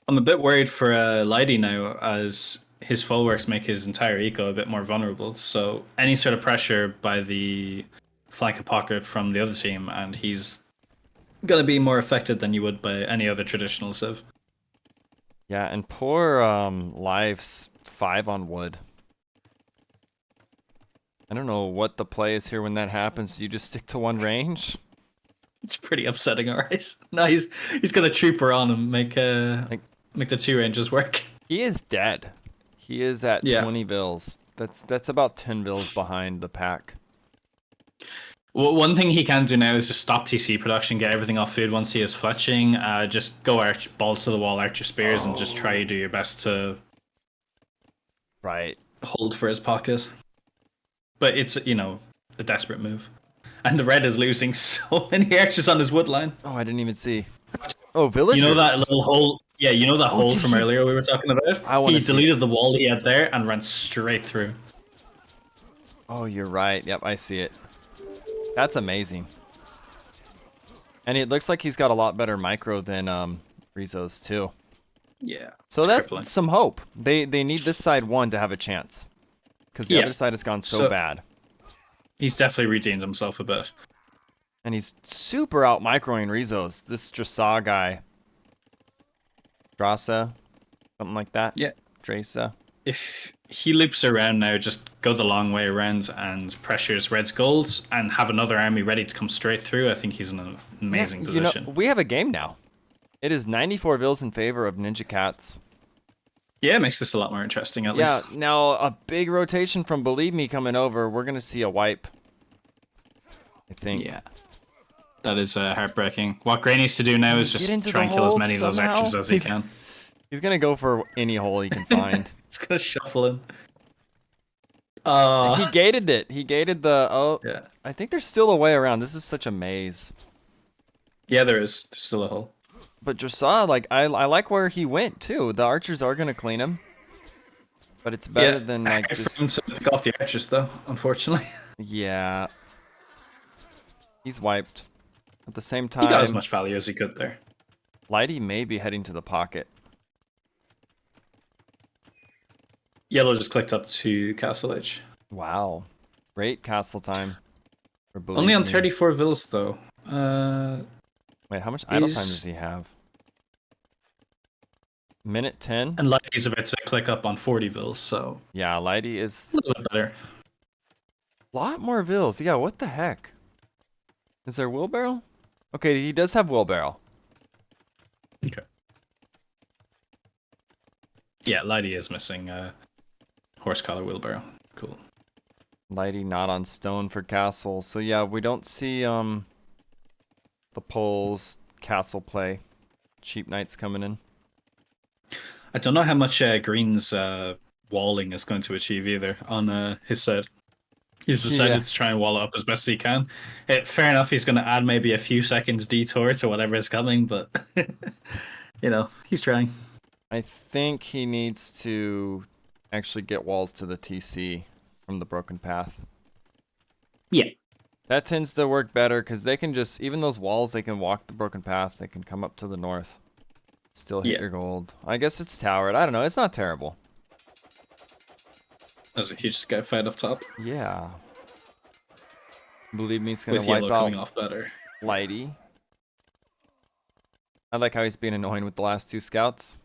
I'm a bit worried for Lighty now, as his folwarks make his entire eco a bit more vulnerable. So any sort of pressure by the flank pocket from the other team, and he's gonna be more affected than you would by any other traditional civ. Yeah, and poor Life's 5 on wood. I don't know what the play is here when that happens. You just stick to one range? It's pretty upsetting, alright. No, he's gonna trooper on and make the 2 ranges work. He is dead. He is at Yeah. 20 Vils. That's about 10 Vils behind the pack. Well, one thing he can do now is just stop TC production, get everything off food once he is fletching. Just go arch balls to the wall, arch your spears, and just try to do your best to Right. hold for his pocket. But it's, a desperate move. And the red is losing so many archers on his wood line. Oh, I didn't even see. Oh, villagers. You know that little hole? Yeah, you know that hole did from he- earlier we were talking about? I wanna He see deleted the wall he had there and ran straight through. Oh, you're right. Yep, I see it. That's amazing. And it looks like he's got a lot better micro than Rizzo's too. Yeah. So it's that's crippling. some hope. They need this side one to have a chance. Because the Yeah. other side has gone so So- bad. He's definitely redeemed himself a bit. And he's super out microing Rizzo's. This Drasa guy. Drasa? Something like that? Yeah. Drasa. If he loops around now, just go the long way around and pressures Red's golds and have another army ready to come straight through, I think he's in an amazing Yeah, position. we have a game now. It is 94 Vils in favor of Ninja Cats. Yeah, it makes this a lot more interesting at Yeah, least. now a big rotation from Believe Me coming over. We're going to see a wipe. I think. Yeah. That is heartbreaking. What Gray needs to do now is Get just into try the and kill as hold many of those somehow. archers as he He's- can. He's going to go for any hole he can find. It's gonna shuffle in. He gated it. He gated the... Oh, Yeah. I think there's still a way around. This is such a maze. Yeah, there is. There's still a hole. But Drasa, like, I like where he went, too. The archers are going to clean him. But it's better than, like, hard just... for him to pick off the archers, though, unfortunately. Yeah. He's wiped. At the same He got as time, much value as he could there. Lighty may be heading to the pocket. Yellow just clicked up to Castle Age. Wow. Great castle time. for Only Believe on Me. 34 Vils, though. Wait, how much idle time is- does he have? Minute 10? And Lucky's about to click up on 40 Vils, so Yeah, Lighty is a little bit better. a lot more Vils. Yeah, what the heck? Is there wheelbarrow? Okay, he does have wheelbarrow. Okay. Yeah, Lighty is missing horse collar wheelbarrow. Cool. Lighty not on stone for castle. So yeah, we don't see the poles castle play. Cheap knights coming in. I don't know how much Green's walling is going to achieve either on his side. He's decided Yeah. to try and wall it up as best he can. Fair enough, he's going to add maybe a few seconds detour to whatever is coming, but he's trying. I think he needs to actually get walls to the TC. from the broken path. Yeah. That tends to work better because they can just, even those walls, they can walk the broken path. They can come up to the north. Still hit Yeah. your gold. I guess it's towered. I don't know. It's not terrible. There's a huge scout fight up top. Yeah. Believe me, it's going With to wipe yellow out coming off better. Lighty. I like how he's being annoying with the last 2 scouts.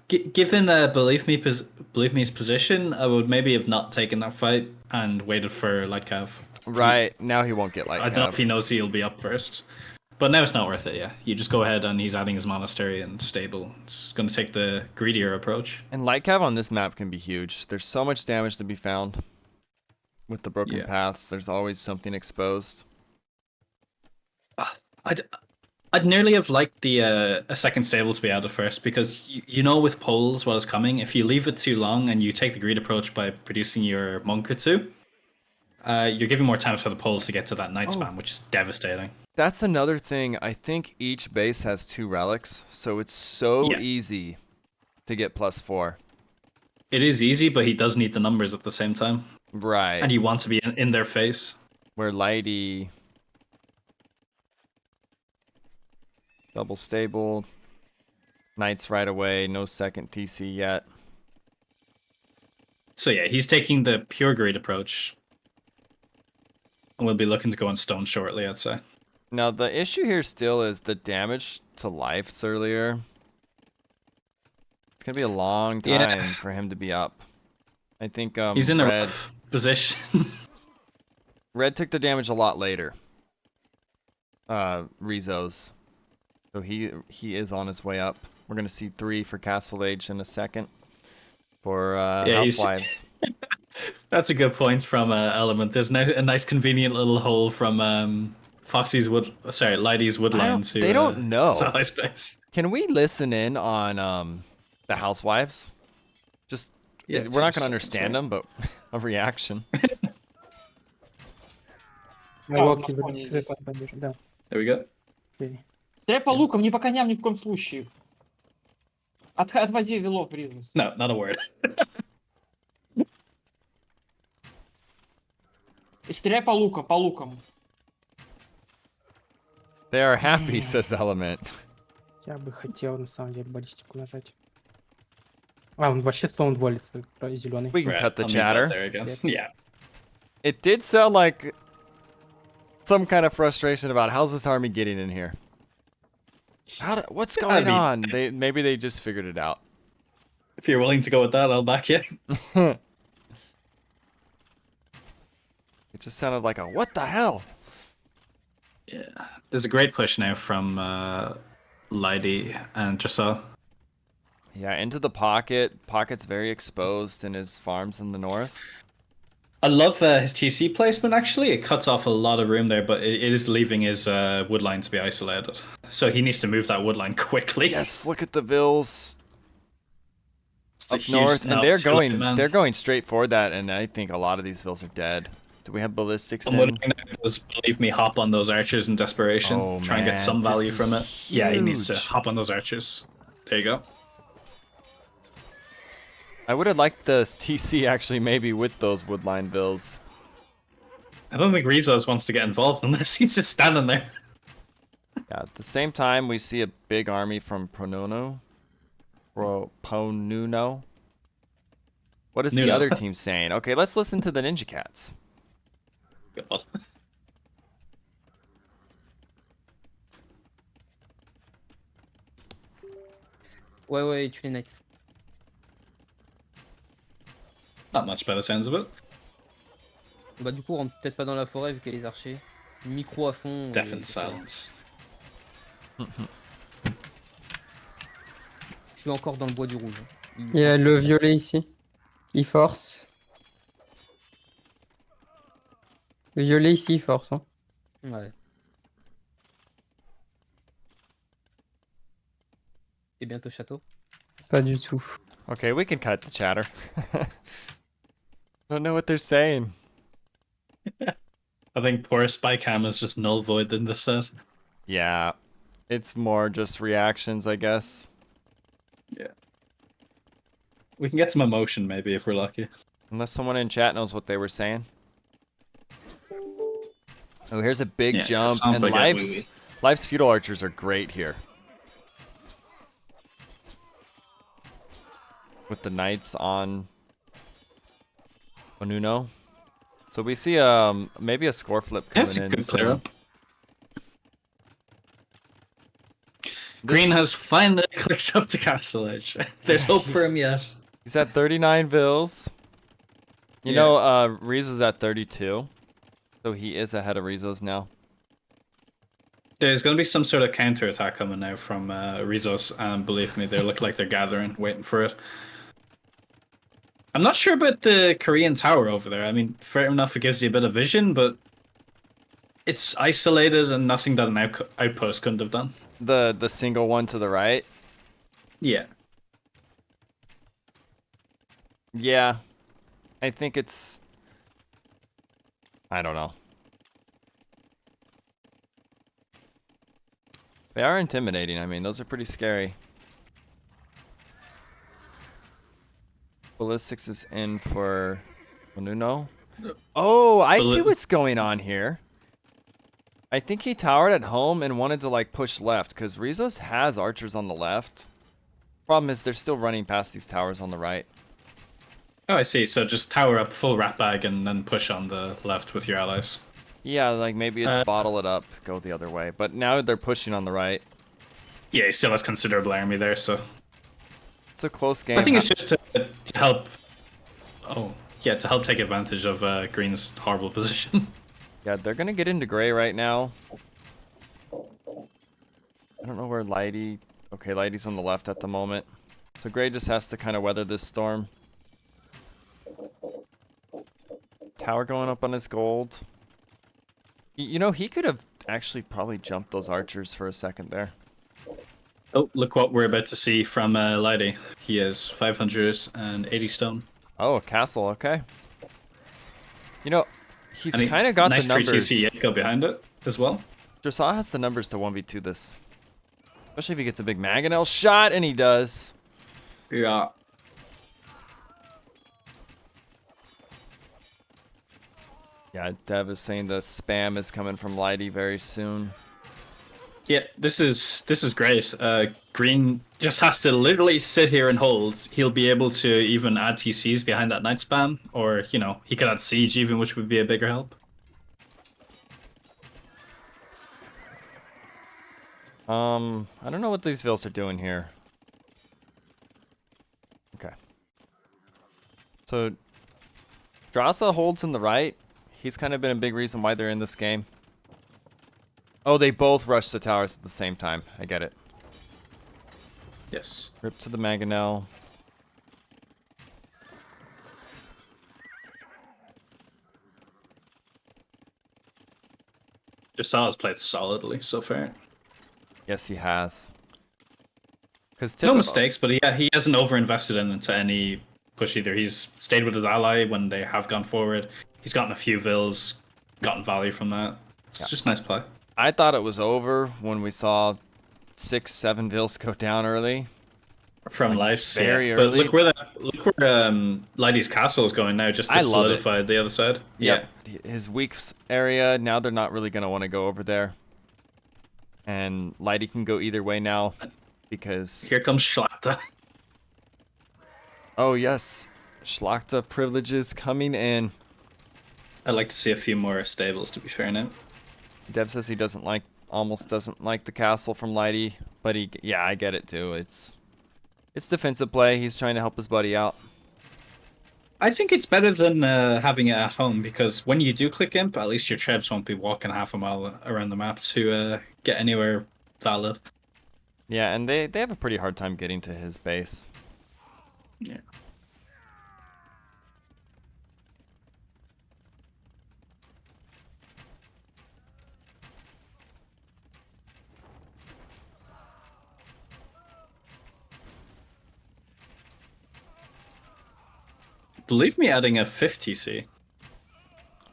Given Believe Me's position, I would maybe have not taken that fight and waited for Light Cav. Right. Now he won't get Light I don't know if he Cav. knows he'll be up first. But now it's not worth it, yeah. You just go ahead and he's adding his monastery and stable. It's going to take the greedier approach. And Light Cav on this map can be huge. There's so much damage to be found. With the broken paths, there's always something exposed. I'd nearly have liked the a second stable to be added first, because you know with poles what is coming. If you leave it too long and you take the greed approach by producing your monk or two, you're giving more time for the poles to get to that night spam, which is devastating. That's another thing. I think each base has 2 relics, so it's so easy to get +4. It is easy, but he does need the numbers at the same time. Right. And you want to be in their face. Where Lighty... Double stable. Knights right away, no second TC yet. So yeah, he's taking the pure greed approach. And we'll be looking to go on stone shortly, I'd say. Now the issue here still is the damage to lives earlier. It's gonna be a long time for him to be up. I think he's in a Red, rough position. Red took the damage a lot later. Rizzo's. So he is on his way up. We're gonna see 3 for Castle Age in a second. For Housewives. That's a good point from Element. There's a nice convenient little hole from Lighty's Woodline to they don't know. Sally Space. Can we listen in on the Housewives? Just we're not gonna understand them, but a reaction. There we go. Стреpa луком, не по коням ни в коем случае. Отводи вило в бизнес. No, not a word. Стреляй по лукам. They are happy, says Element. Я бы хотел, на самом деле, баллистику нажать. Он вообще стоун дволится, зеленый. We can cut the chatter. There again. Yeah. It did sound like some kind of frustration about how's this army getting in here? What's going on? Maybe they just figured it out. If you're willing to go with that, I'll back you. It just sounded like a what the hell? Yeah. There's a great push now from Lighty and Dressel. Yeah, into the pocket. Pocket's very exposed in his farms in the north. I love his TC placement, actually. It cuts off a lot of room there, but it is leaving his woodline to be isolated. So he needs to move that woodline quickly. Yes, look at the Vills up north, and they're going straight for that, and I think a lot of these Vills are dead. Do we have ballistics in? Does Believe Me hop on those archers in desperation, try and get some value from it. Huge. Yeah, he needs to hop on those archers. There you go. I would have liked the TC actually maybe with those woodline Vills. I don't think Rizos wants to get involved in this. He's just standing there. Yeah, at the same time, we see a big army from Ponuno. What is the other team saying? Okay, let's listen to the Ninja Cats. God. Ouais, tu les knights. Not much by the sounds of it. Bah du coup, on rentre peut-être pas dans la forêt vu qu'il y a les archers. Micro à fond. Deafened silence. Je suis encore dans le bois du rouge. Il y a le violet ici. Il force. Le violet ici, il force. Hein. Ouais. Et bientôt château. Pas du tout. Okay, we can cut the chatter. I don't know what they're saying. I think poor Spycam is just null void in this set. Yeah, it's more just reactions, I guess. Yeah. We can get some emotion maybe if we're lucky. Unless someone in chat knows what they were saying. Oh, here's a big Yeah, jump, sounds and like a Life's feudal archers are great here. With the knights on Onuno. So we see maybe a score flip coming That's a in good soon. clear up. Green has finally clicked up to Castle Edge. There's hope for him yet. He's at 39 vills. You know, Rizzo's at 32. So he is ahead of Rizzo's now. There's going to be some sort of counter attack coming now from Rizos, and believe me, they look like they're gathering, waiting for it. I'm not sure about the Korean tower over there. I mean, fair enough, it gives you a bit of vision, but it's isolated and nothing that an outpost couldn't have done. The single one to the right? Yeah. Yeah. I think it's... I don't know. They are intimidating. I mean, those are pretty scary. Ballistics is in for Onuno. Oh, I see what's going on here. I think he towered at home and wanted to like push left because Rizos has archers on the left. Problem is they're still running past these towers on the right. Oh, I see. So just tower up full rat bag and then push on the left with your allies. Yeah, like maybe it's bottle it up, go the other way. But now they're pushing on the right. Yeah, he still has considerable army there, so... It's a close game. I think it's just to help... Oh, yeah, to help take advantage of Green's horrible position. Yeah, they're gonna get into gray right now. I don't know where Lighty... Okay, Lighty's on the left at the moment. So gray just has to kind of weather this storm. Tower going up on his gold. You know, he could have actually probably jumped those archers for a second there. Oh, look what we're about to see from Lighty. He has 580 stone. Oh, a castle, okay. You know, he's kind of got nice the numbers. Nice 3TC go behind it as well. Dressage has the numbers to 1v2 this. Especially if he gets a big Mangonel shot, and he does. Yeah. Yeah, Dev is saying the spam is coming from Lighty very soon. Yeah, this is great. Green just has to literally sit here and hold. He'll be able to even add TCs behind that night spam, or you know, he could add siege even, which would be a bigger help. I don't know what these vills are doing here. Okay. So, Drasa holds in the right. He's kind of been a big reason why they're in this game. Oh, they both rushed the towers at the same time. I get it. Yes. Rip to the Mangonel. Dressa's played solidly so far. Yes, he has. No mistakes, but he hasn't overinvested into any push either. He's stayed with his ally when they have gone forward. He's gotten a few vills, gotten value from that. It's just nice play. I thought it was over when we saw 6-7 vills go down early. From like Life's, very yeah. early. But look where Lighty's castle is going now, just to solidify the other side. Yep. Yeah. His weak area, now they're not really going to want to go over there. And Lighty can go either way now, because... Here comes Schlachta. Oh yes, Schlachta privileges coming in. I'd like to see a few more stables, to be fair now. Dev says he almost doesn't like the castle from Lighty, but yeah, I get it too. It's defensive play. He's trying to help his buddy out. I think it's better than having it at home, because when you do click imp, at least your trebs won't be walking half a mile around the map to get anywhere valid. Yeah, and they have a pretty hard time getting to his base. Yeah. Believe me, adding a 50C.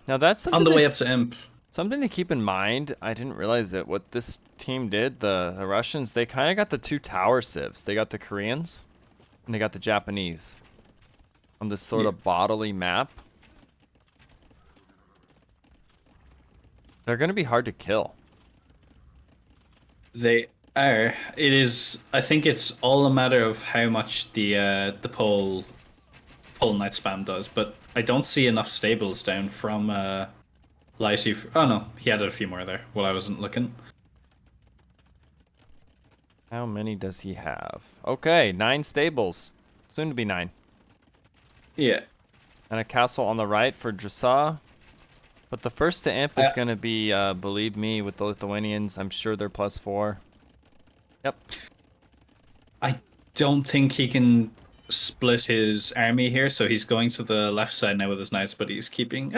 Now that's on the way up to imp. Something to keep in mind. I didn't realize it. What this team did, the Russians, they kind of got the two tower civs. They got the Koreans, and they got the Japanese. on this sort of bodily map. They're going to be hard to kill. They are. It is. I think it's all a matter of how much the pole night spam does. But I don't see enough stables down from Lighty. Oh no, he added a few more there while I wasn't looking. How many does he have? Okay, 9 stables. Soon to be 9. Yeah. And a castle on the right for Dressage. But the first to imp is going to be, believe me, with the Lithuanians. I'm sure they're +4. Yep. I don't think he can split his army here, so he's going to the left side now with his knights, but he's keeping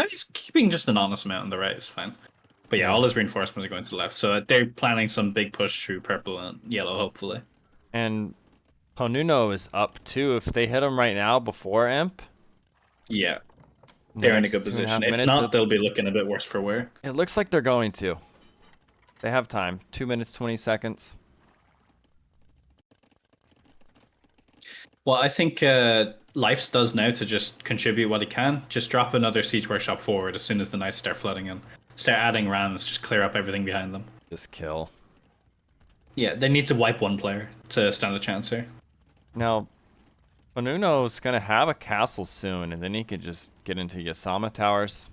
just an honest amount on the right. It's fine. But yeah, all his reinforcements are going to the left, so they're planning some big push through purple and yellow, hopefully. And Ponuno is up too. If they hit him right now before imp, yeah, they're in a good 2.5 position. If minutes, not, they'll be looking a bit worse for wear. it looks like they're going to. They have time. 2 minutes 20 seconds. Well, I think Lifes does now to just contribute what he can. Just drop another siege workshop forward as soon as the knights start flooding in. Start adding rams, just clear up everything behind them. Just kill. Yeah, they need to wipe one player to stand a chance here. Now, Ponuno's gonna have a castle soon, and then he could just get into Yasama towers.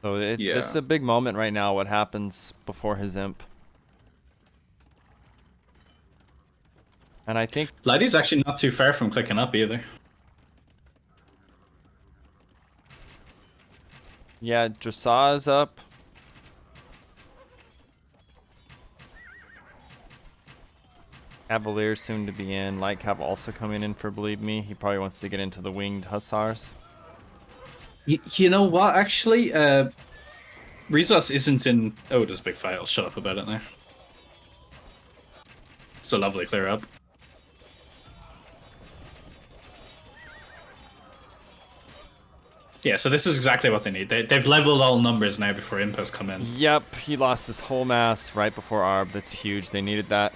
So this is a big moment right now, what happens before his imp. And I think Lighty's actually not too far from clicking up either. Yeah, Dressage is up. Cavalier soon to be in. Lightcap also coming in for Believe Me. He probably wants to get into the winged hussars. You know what, actually? Rizos isn't in... Oh, there's a big fight. I'll shut up about it now. It's a lovely clear up. Yeah, so this is exactly what they need. They've leveled all numbers now before imp has come in. Yep, he lost his whole mass right before Arb. That's huge. They needed that.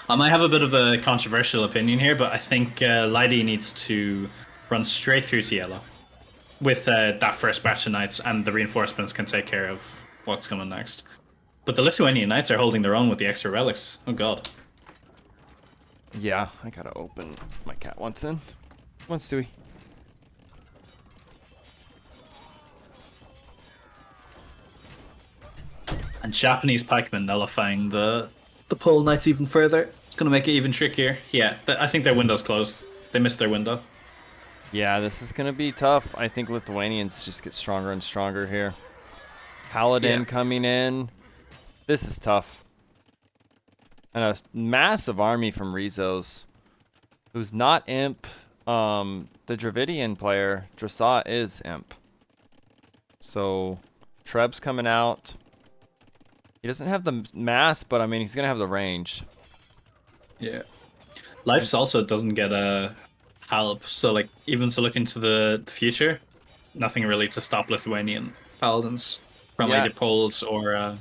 I might have a bit of a controversial opinion here, but I think Lighty needs to run straight through to yellow with that first batch of knights, and the reinforcements can take care of what's coming next. But the Lithuanian knights are holding their own with the extra relics. Oh god. Yeah, I gotta open. My cat wants in. Come on, Stewie. And Japanese pikemen nullifying the pole knights even further. It's going to make it even trickier. Yeah, I think their window's closed. They missed their window. Yeah, this is gonna be tough. I think Lithuanians just get stronger and stronger here. Paladin coming in. This is tough. And a massive army from Rizos, who's not imp. The Dravidian player, Dressage, is imp. So, Treb's coming out. He doesn't have the mass, but I mean, he's gonna have the range. Yeah. Life's also doesn't get a help, so like even to look into the future, nothing really to stop Lithuanian paladins from either Poles or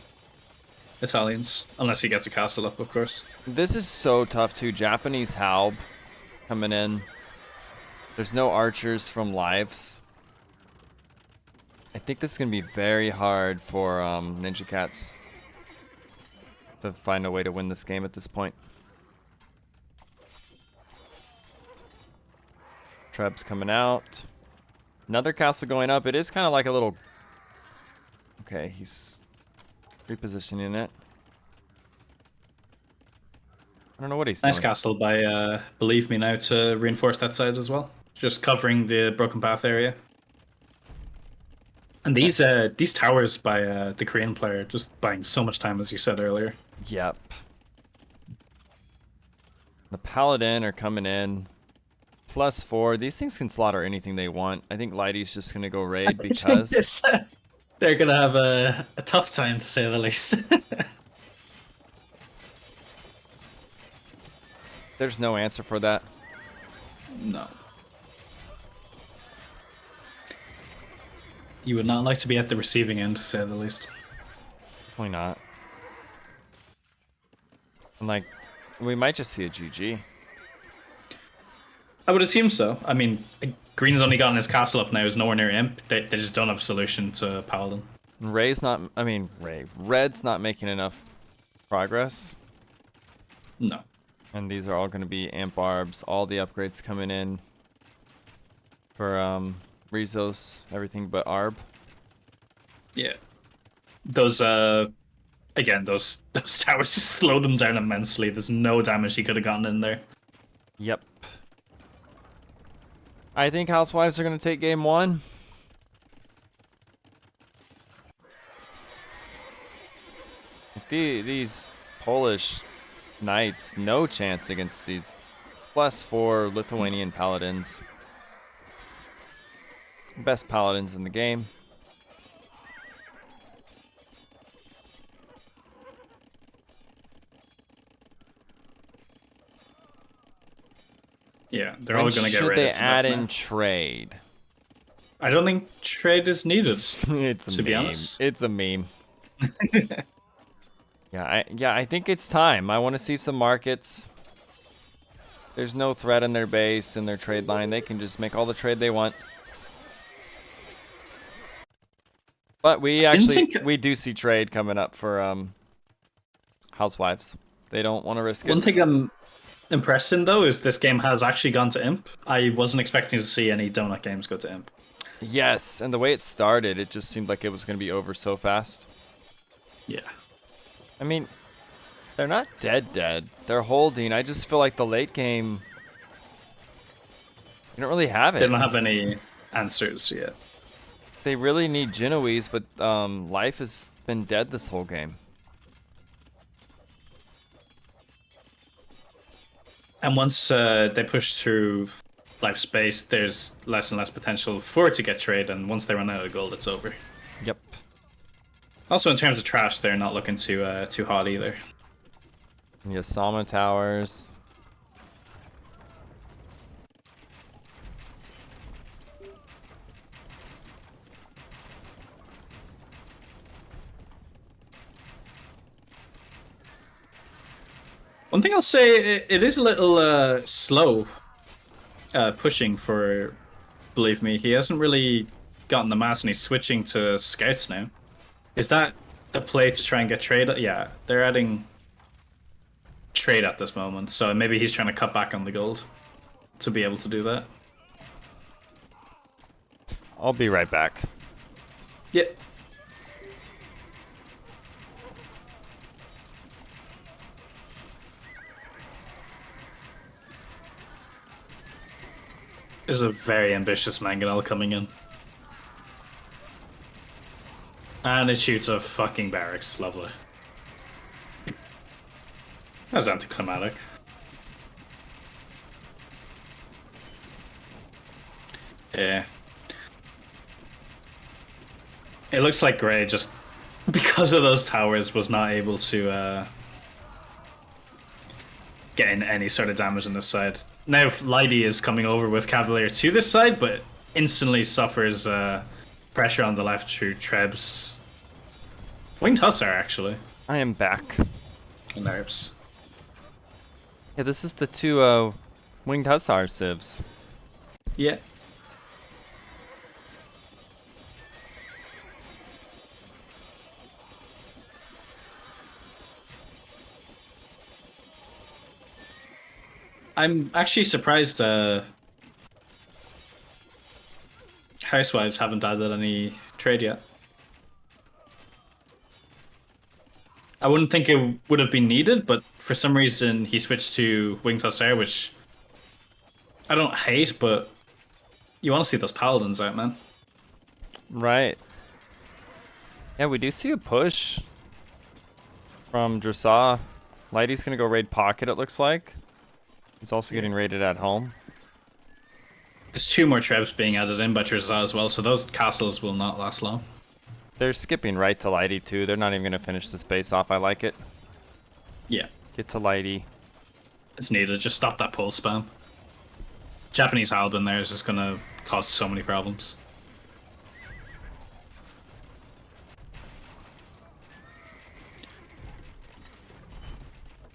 Italians, unless he gets a castle up, of course. This is so tough too. Japanese Halb coming in. There's no archers from Lives. I think this is gonna be very hard for Ninja Cats to find a way to win this game at this point. Treb's coming out. Another castle going up. It is kind of like a little... Okay, he's repositioning it. I don't know what he's doing. Nice castle by Believe Me now to reinforce that side as well. Just covering the Broken Path area. And these towers by the Korean player just buying so much time, as you said earlier. Yep. The Paladin are coming in. +4. These things can slaughter anything they want. I think Lighty's just going to go raid because... They're going to have a tough time, to say the least. There's no answer for that. No. You would not like to be at the receiving end, to say the least. Why not? And like, we might just see a GG. I would assume so. I mean, Green's only gotten his castle up now. He's nowhere near Imp. They just don't have a solution to Paladin. Red's not making enough progress. No. And these are all going to be Amp Arbs, all the upgrades coming in for Rizos, everything but Arb. Yeah. Those again, those towers just slow them down immensely. There's no damage he could have gotten in there. Yep. I think Housewives are going to take game 1. These Polish Knights, no chance against these +4 Lithuanian Paladins. Best Paladins in the game. Yeah, they're all going to get Should raided. they add in trade? I don't think trade is needed. It's a to meme. be honest. It's a meme. I think it's time. I want to see some markets. There's no threat in their base and their trade line. They can just make all the trade they want. But we do see trade coming up for Housewives. They don't want to risk it. One thing I'm impressed in though is this game has actually gone to Imp. I wasn't expecting to see any donut games go to Imp. Yes, and the way it started, it just seemed like it was going to be over so fast. Yeah. I mean, they're not dead. They're holding. I just feel like the late game, you don't really have it. They don't have any answers yet. They really need Genoese, but life has been dead this whole game. And once they push through life space, there's less and less potential for it to get trade, and once they run out of gold, it's over. Yep. Also, in terms of trash, they're not looking too hot either. Yasama Towers. One thing I'll say, it is a little slow pushing for Believe Me. He hasn't really gotten the mass, and he's switching to scouts now. Is that a play to try and get trade? Yeah, they're adding trade at this moment, so maybe he's trying to cut back on the gold to be able to do that. I'll be right back. Yep. There's a very ambitious Mangonel coming in. And it shoots a fucking barracks. Lovely. That's anticlimactic. Yeah. It looks like Grey, just because of those towers, was not able to get in any sort of damage on this side. Now Lighty is coming over with Cavalier to this side, but instantly suffers pressure on the left through Trebs. Winged Hussar, actually. I am back. Nerves. Yeah, this is the 2 Winged Hussar civs. Yeah. I'm actually surprised Housewives haven't added any trade yet. I wouldn't think it would have been needed, but for some reason he switched to Winged Hussar, which I don't hate, but you want to see those paladins out, man. Right. Yeah, we do see a push from Dressah. Lighty's gonna go raid Pocket, it looks like. He's also getting raided at home. There's 2 more trebs being added in by Dressah as well, so those castles will not last long. They're skipping right to Lighty too. They're not even gonna finish this base off. I like it. Yeah. Get to Lighty. It's needed. Just stop that pole spam. Japanese Halbin there is just gonna cause so many problems.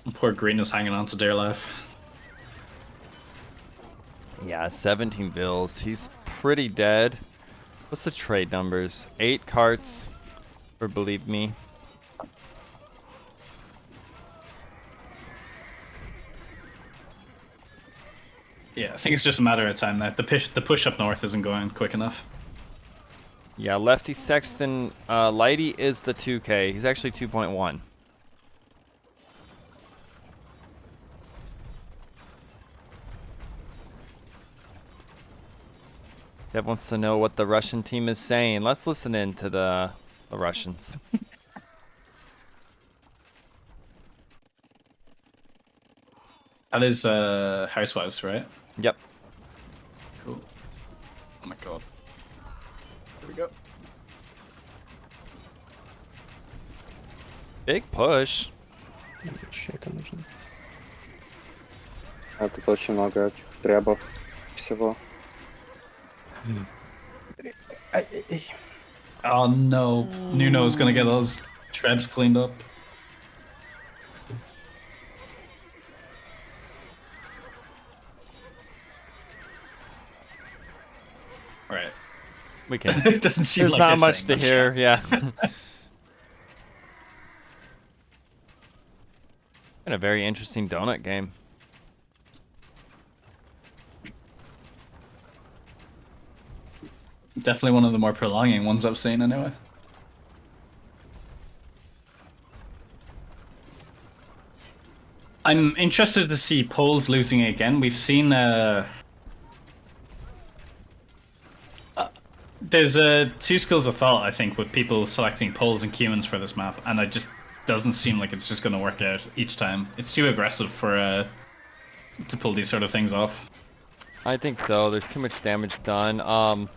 And poor Green is hanging on to dear life. Yeah, 17 vills. He's pretty dead. What's the trade numbers? 8 carts for Believe Me. Yeah, I think it's just a matter of time that the push up north isn't going quick enough. Yeah, Lefty Sexton, Lighty is the 2K. He's actually 2.1. Dev wants to know what the Russian team is saying. Let's listen in to the Russians. That is Housewives, right? Yep. Cool. Oh my god. Here we go. Big push. Чека нужно. А тут очень много требов всего. Oh no. Nuno's gonna get those trebs cleaned up. Right. We can. It doesn't seem There's like not they're much to saying hear, yeah. Been a very interesting donut game. Definitely one of the more prolonging ones I've seen anyway. I'm interested to see Poles losing again. We've seen there's two schools of thought, I think, with people selecting Poles and Cumans for this map, and it just doesn't seem like it's just going to work out each time. It's too aggressive for to pull these sort of things off. I think so. There's too much damage done.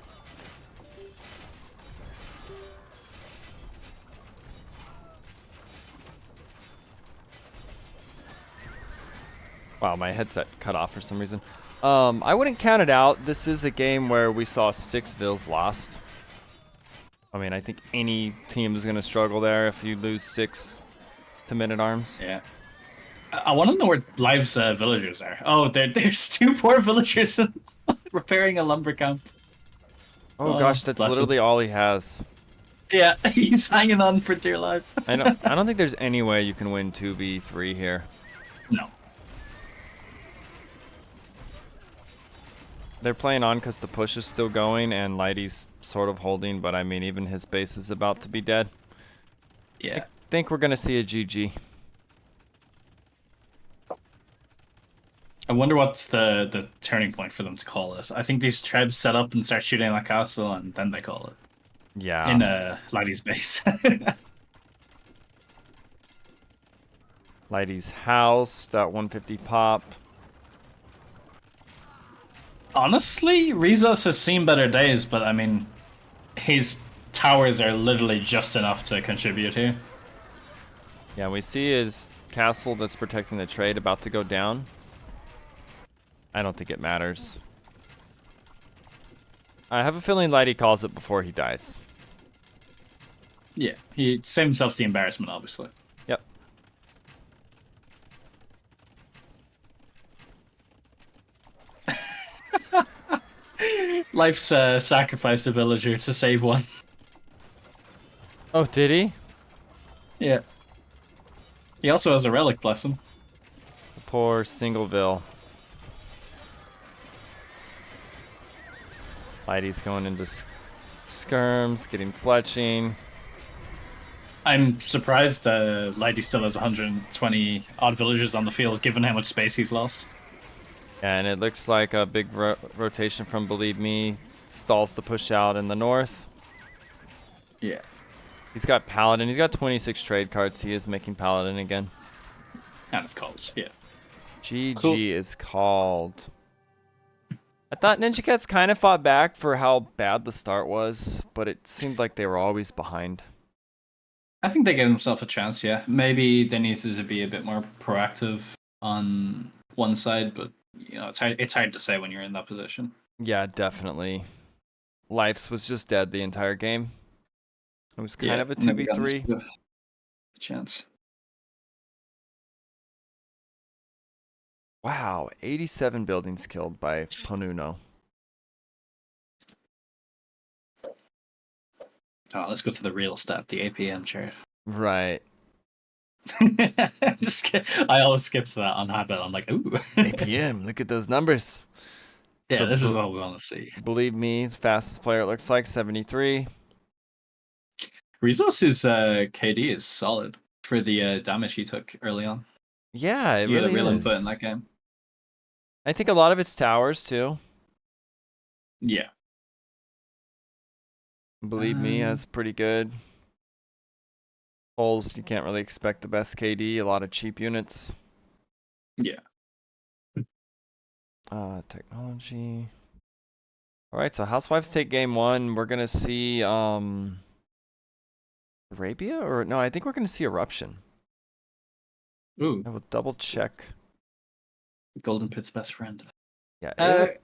Wow, my headset cut off for some reason. I wouldn't count it out. This is a game where we saw 6 vills lost. I mean, I think any team is going to struggle there if you lose 6 to Men-at-Arms. Yeah. I want to know where Live's villagers are. Oh, there's 2 poor villagers repairing a lumber camp. Oh gosh, that's literally all he has. Yeah, he's hanging on for dear life. I don't think there's any way you can win 2v3 here. No. They're playing on because the push is still going and Lighty's sort of holding, but I mean, even his base is about to be dead. Yeah. I think we're going to see a GG. I wonder what's the turning point for them to call it. I think these trebs set up and start shooting that castle, and then they call it. Yeah. In Lighty's base. Lighty's house, that 150 pop. Honestly, Rizos has seen better days, but I mean, his towers are literally just enough to contribute here. Yeah, we see his castle that's protecting the trade about to go down. I don't think it matters. I have a feeling Lighty calls it before he dies. Yeah, he saved himself the embarrassment, obviously. Yep. Life's sacrificed a villager to save one. Oh, did he? Yeah. He also has a relic, bless him. The poor Singleville. Lighty's going into skirms, getting fletching. I'm surprised Lighty still has 120 odd villagers on the field, given how much space he's lost. And it looks like a big rotation from Believe Me stalls the push out in the north. Yeah. He's got Paladin. He's got 26 trade cards. He is making Paladin again. And it's calls, yeah. GG Cool. is called. I thought Ninja Cats kind of fought back for how bad the start was, but it seemed like they were always behind. I think they gave themselves a chance, yeah. Maybe they needed to be a bit more proactive on one side, but you know, it's hard to say when you're in that position. Yeah, definitely. Life's was just dead the entire game. It was kind of a never got 2v3. chance. Wow, 87 buildings killed by Ponuno. Oh, let's go to the real stat, the APM chart. Right. I always skip to that on habit. I'm like, ooh. APM, look at those numbers. Yeah, So this is what we want to see. believe me, fastest player it looks like 73. Rizos' KD is solid for the damage he took early on. Yeah, it He had a really real input in is. that game. I think a lot of it's towers too. Yeah. Believe me, that's pretty good. Holes, you can't really expect the best KD. A lot of cheap units. Yeah. Technology. All right, so Housewives take game 1. We're gonna see Arabia, or no? I think we're gonna see Eruption. Ooh. I will double check. Golden Pit's best friend. Yeah.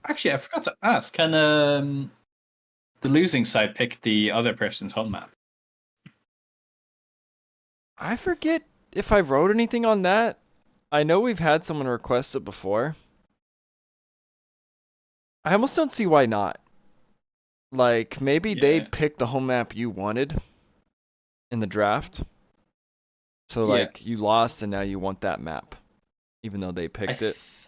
Actually, I forgot to ask. Can the losing side pick the other person's home map? I forget if I wrote anything on that. I know we've had someone request it before. I almost don't see why not. Like, maybe they picked the home map you wanted in the draft. So, like, you lost and now you want that map. Even though they picked it.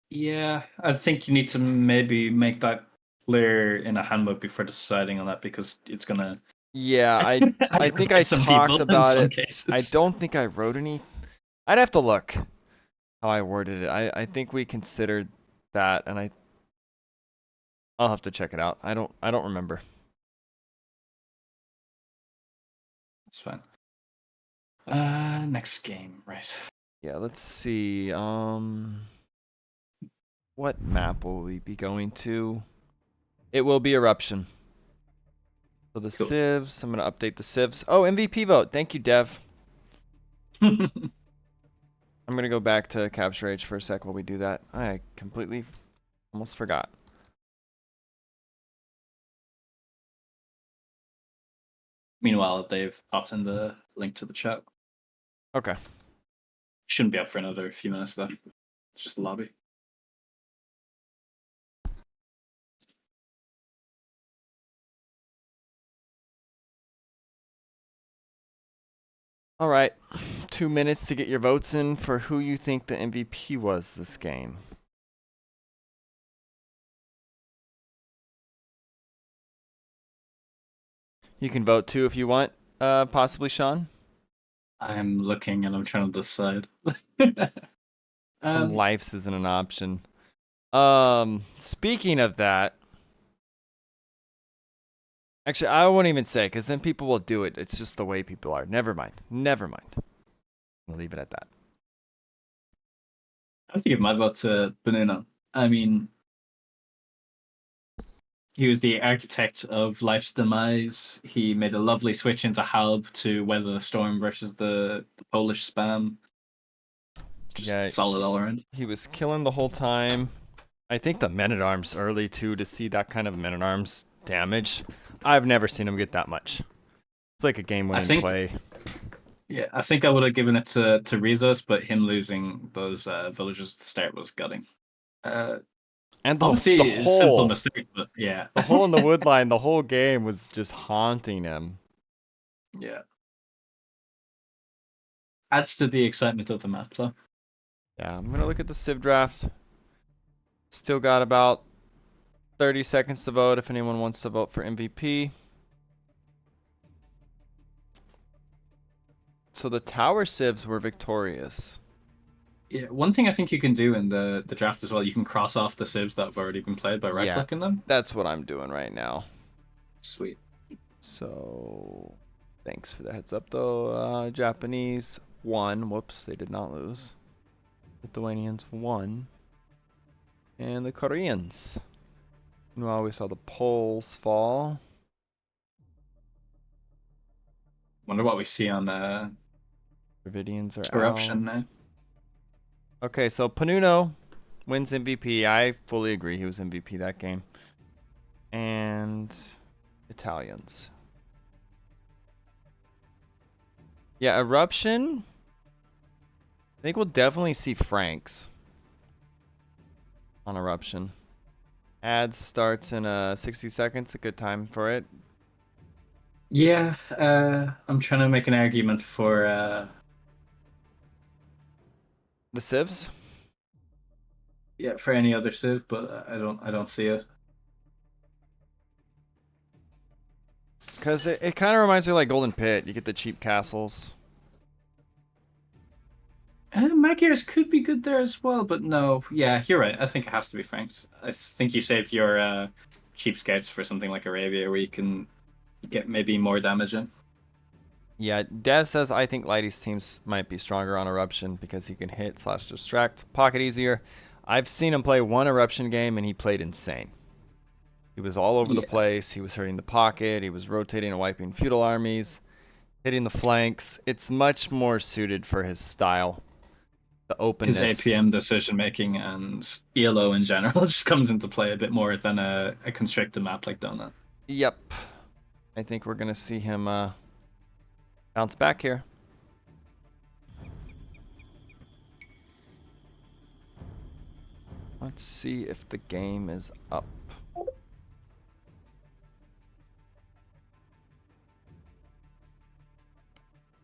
Yeah, I think you need to maybe make that clear in a handbook before deciding on that, because it's gonna. Yeah, I think I some talked people in about some it. cases. I don't think I wrote any. I'd have to look how I worded it. I think we considered that, and I'll have to check it out. I don't remember. That's fine. Next game, right? Yeah, let's see. What map will we be going to? It will be Eruption. So the civs, I'm gonna update the civs. Oh, MVP vote. Thank you, Dev. I'm gonna go back to Capture H for a sec while we do that. I completely almost forgot. Meanwhile, they've popped in the link to the chat. Okay. Shouldn't be up for another few minutes though. It's just a lobby. All right. 2 minutes to get your votes in for who you think the MVP was this game. You can vote too if you want, possibly Sean. I'm looking and I'm trying to decide. Lifes isn't an option. Speaking of that, actually, I won't even say, because then people will do it. It's just the way people are. Never mind. Never mind. We'll leave it at that. I have to give my vote to Banana. I mean, he was the architect of Life's demise. He made a lovely switch into Halb to weather the storm versus the Polish spam. Just solid all around. He was killing the whole time. I think the Men-at-Arms early too, to see that kind of Men-at-Arms damage. I've never seen him get that much. It's like a game-winning play. Yeah, I think I would have given it to Rizos, but him losing those villagers at the start was gutting. And obviously, the it's a simple hole, mistake, but yeah. the hole in the wood line, the whole game was just haunting him. Yeah. Adds to the excitement of the map, though. Yeah, I'm gonna look at the Civ draft. Still got about 30 seconds to vote if anyone wants to vote for MVP. So the tower civs were victorious. Yeah, one thing I think you can do in the draft as well, you can cross off the civs that have already been played by right-clicking them. That's what I'm doing right now. Sweet. So, thanks for the heads up though. Japanese won. Whoops, they did not lose. Lithuanians won. And the Koreans. Meanwhile, we saw the Poles fall. Wonder what we see on the Dravidians are Eruption out. now. Okay, so Panuno wins MVP. I fully agree he was MVP that game. And Italians. Yeah, Eruption. I think we'll definitely see Franks. on Eruption. Ads starts in 60 seconds, a good time for it. Yeah, I'm trying to make an argument for The civs? for any other civ, but I don't see it. Because it kind of reminds me of like Golden Pit. You get the cheap castles. Magyars could be good there as well, but no. Yeah, you're right. I think it has to be Franks. I think you save your cheap scouts for something like Arabia, where you can get maybe more damage in. Yeah, Dev says I think Lighty's teams might be stronger on Eruption because he can hit / distract pocket easier. I've seen him play one Eruption game and he played insane. He was all over the place. He was hurting the pocket. He was rotating and wiping feudal armies, hitting the flanks. It's much more suited for his style. The openness. His APM decision making and ELO in general just comes into play a bit more than a constricted map like Donut. Yep. I think we're going to see him bounce back here. Let's see if the game is up.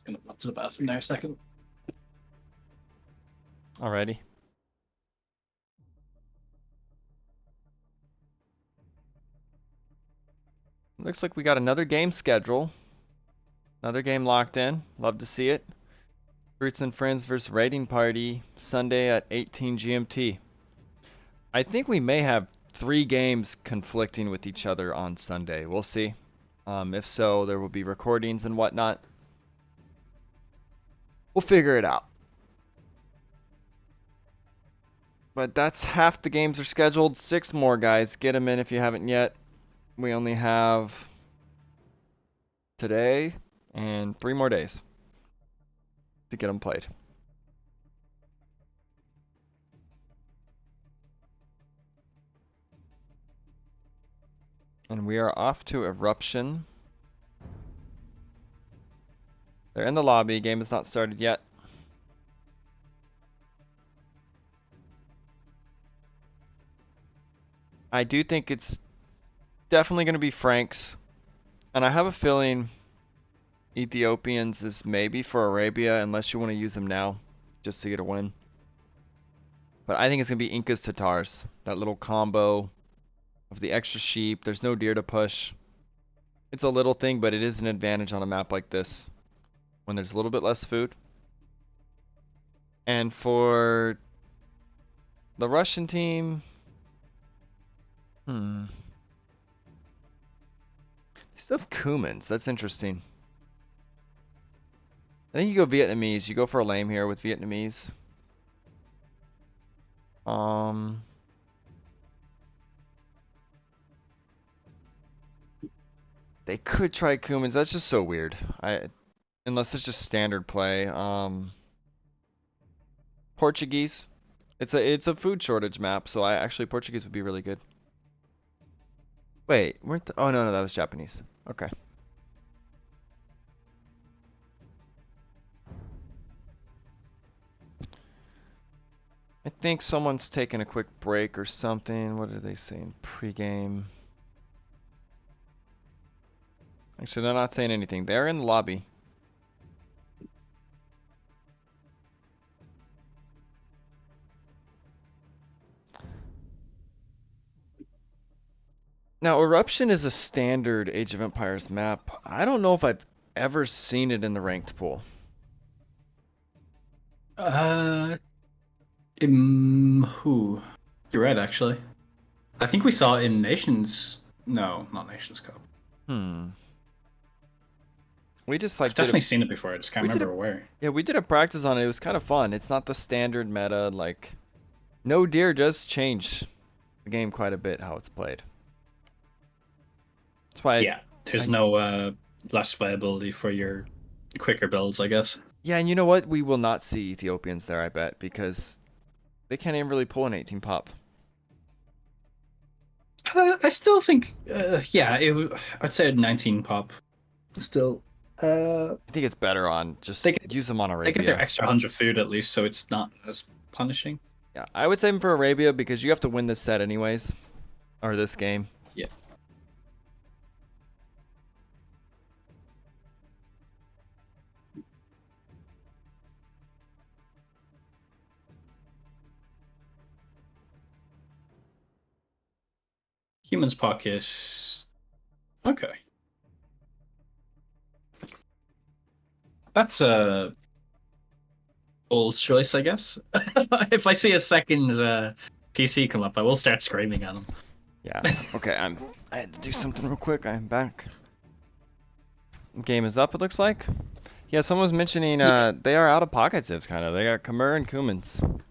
Gonna pop to the bathroom there a second. Alrighty. Looks like we got another game schedule. Another game locked in. Love to see it. Fruits and Friends versus Raiding Party, Sunday at 18 GMT. I think we may have 3 games conflicting with each other on Sunday. We'll see. If so, there will be recordings and whatnot. We'll figure it out. But that's half the games are scheduled. 6 more, guys. Get them in if you haven't yet. We only have today and 3 more days to get them played. And we are off to Eruption. They're in the lobby. Game has not started yet. I do think it's definitely going to be Franks. And I have a feeling Ethiopians is maybe for Arabia, unless you want to use them now just to get a win. But I think it's going to be Inca's Tatars. That little combo of the extra sheep. There's no deer to push. It's a little thing, but it is an advantage on a map like this when there's a little bit less food. And for the Russian team, they still have Kumans. That's interesting. I think you go Vietnamese. You go for a lame here with Vietnamese. They could try Kumans. That's just so weird. Unless it's just standard play. Portuguese. It's a food shortage map, so actually Portuguese would be really good. Wait, oh no, that was Japanese. Okay. I think someone's taking a quick break or something. What are they saying? Pre-game. Actually, they're not saying anything. They're in the lobby. Now, Eruption is a standard Age of Empires map. I don't know if I've ever seen it in the ranked pool. Who? You're right, actually. I think we saw it in Nations. No, not Nations Cup. We just like I've definitely seen it before. I just can't remember where. Yeah, we did a practice on it. It was kind of fun. It's not the standard meta. Like, no deer does change the game quite a bit how it's played. That's why. There's no less viability for your quicker builds, I guess. Yeah, and you know what? We will not see Ethiopians there, I bet, because they can't even really pull an 18 pop. I still think, I'd say a 19 pop. Still. I think it's better on just use them on Arabia. They get their extra 100 food at least, so it's not as punishing. Yeah, I would save him for Arabia because you have to win this set anyways. Or this game. Yeah. Human's Pocket. Okay. That's a old choice, I guess. If I see a second PC come up, I will start screaming at him. Yeah. Okay, I had to do something real quick. I'm back. Game is up, it looks like. Yeah, someone was mentioning they are out of pocket sieves kind of. They got Khmer and Kumans.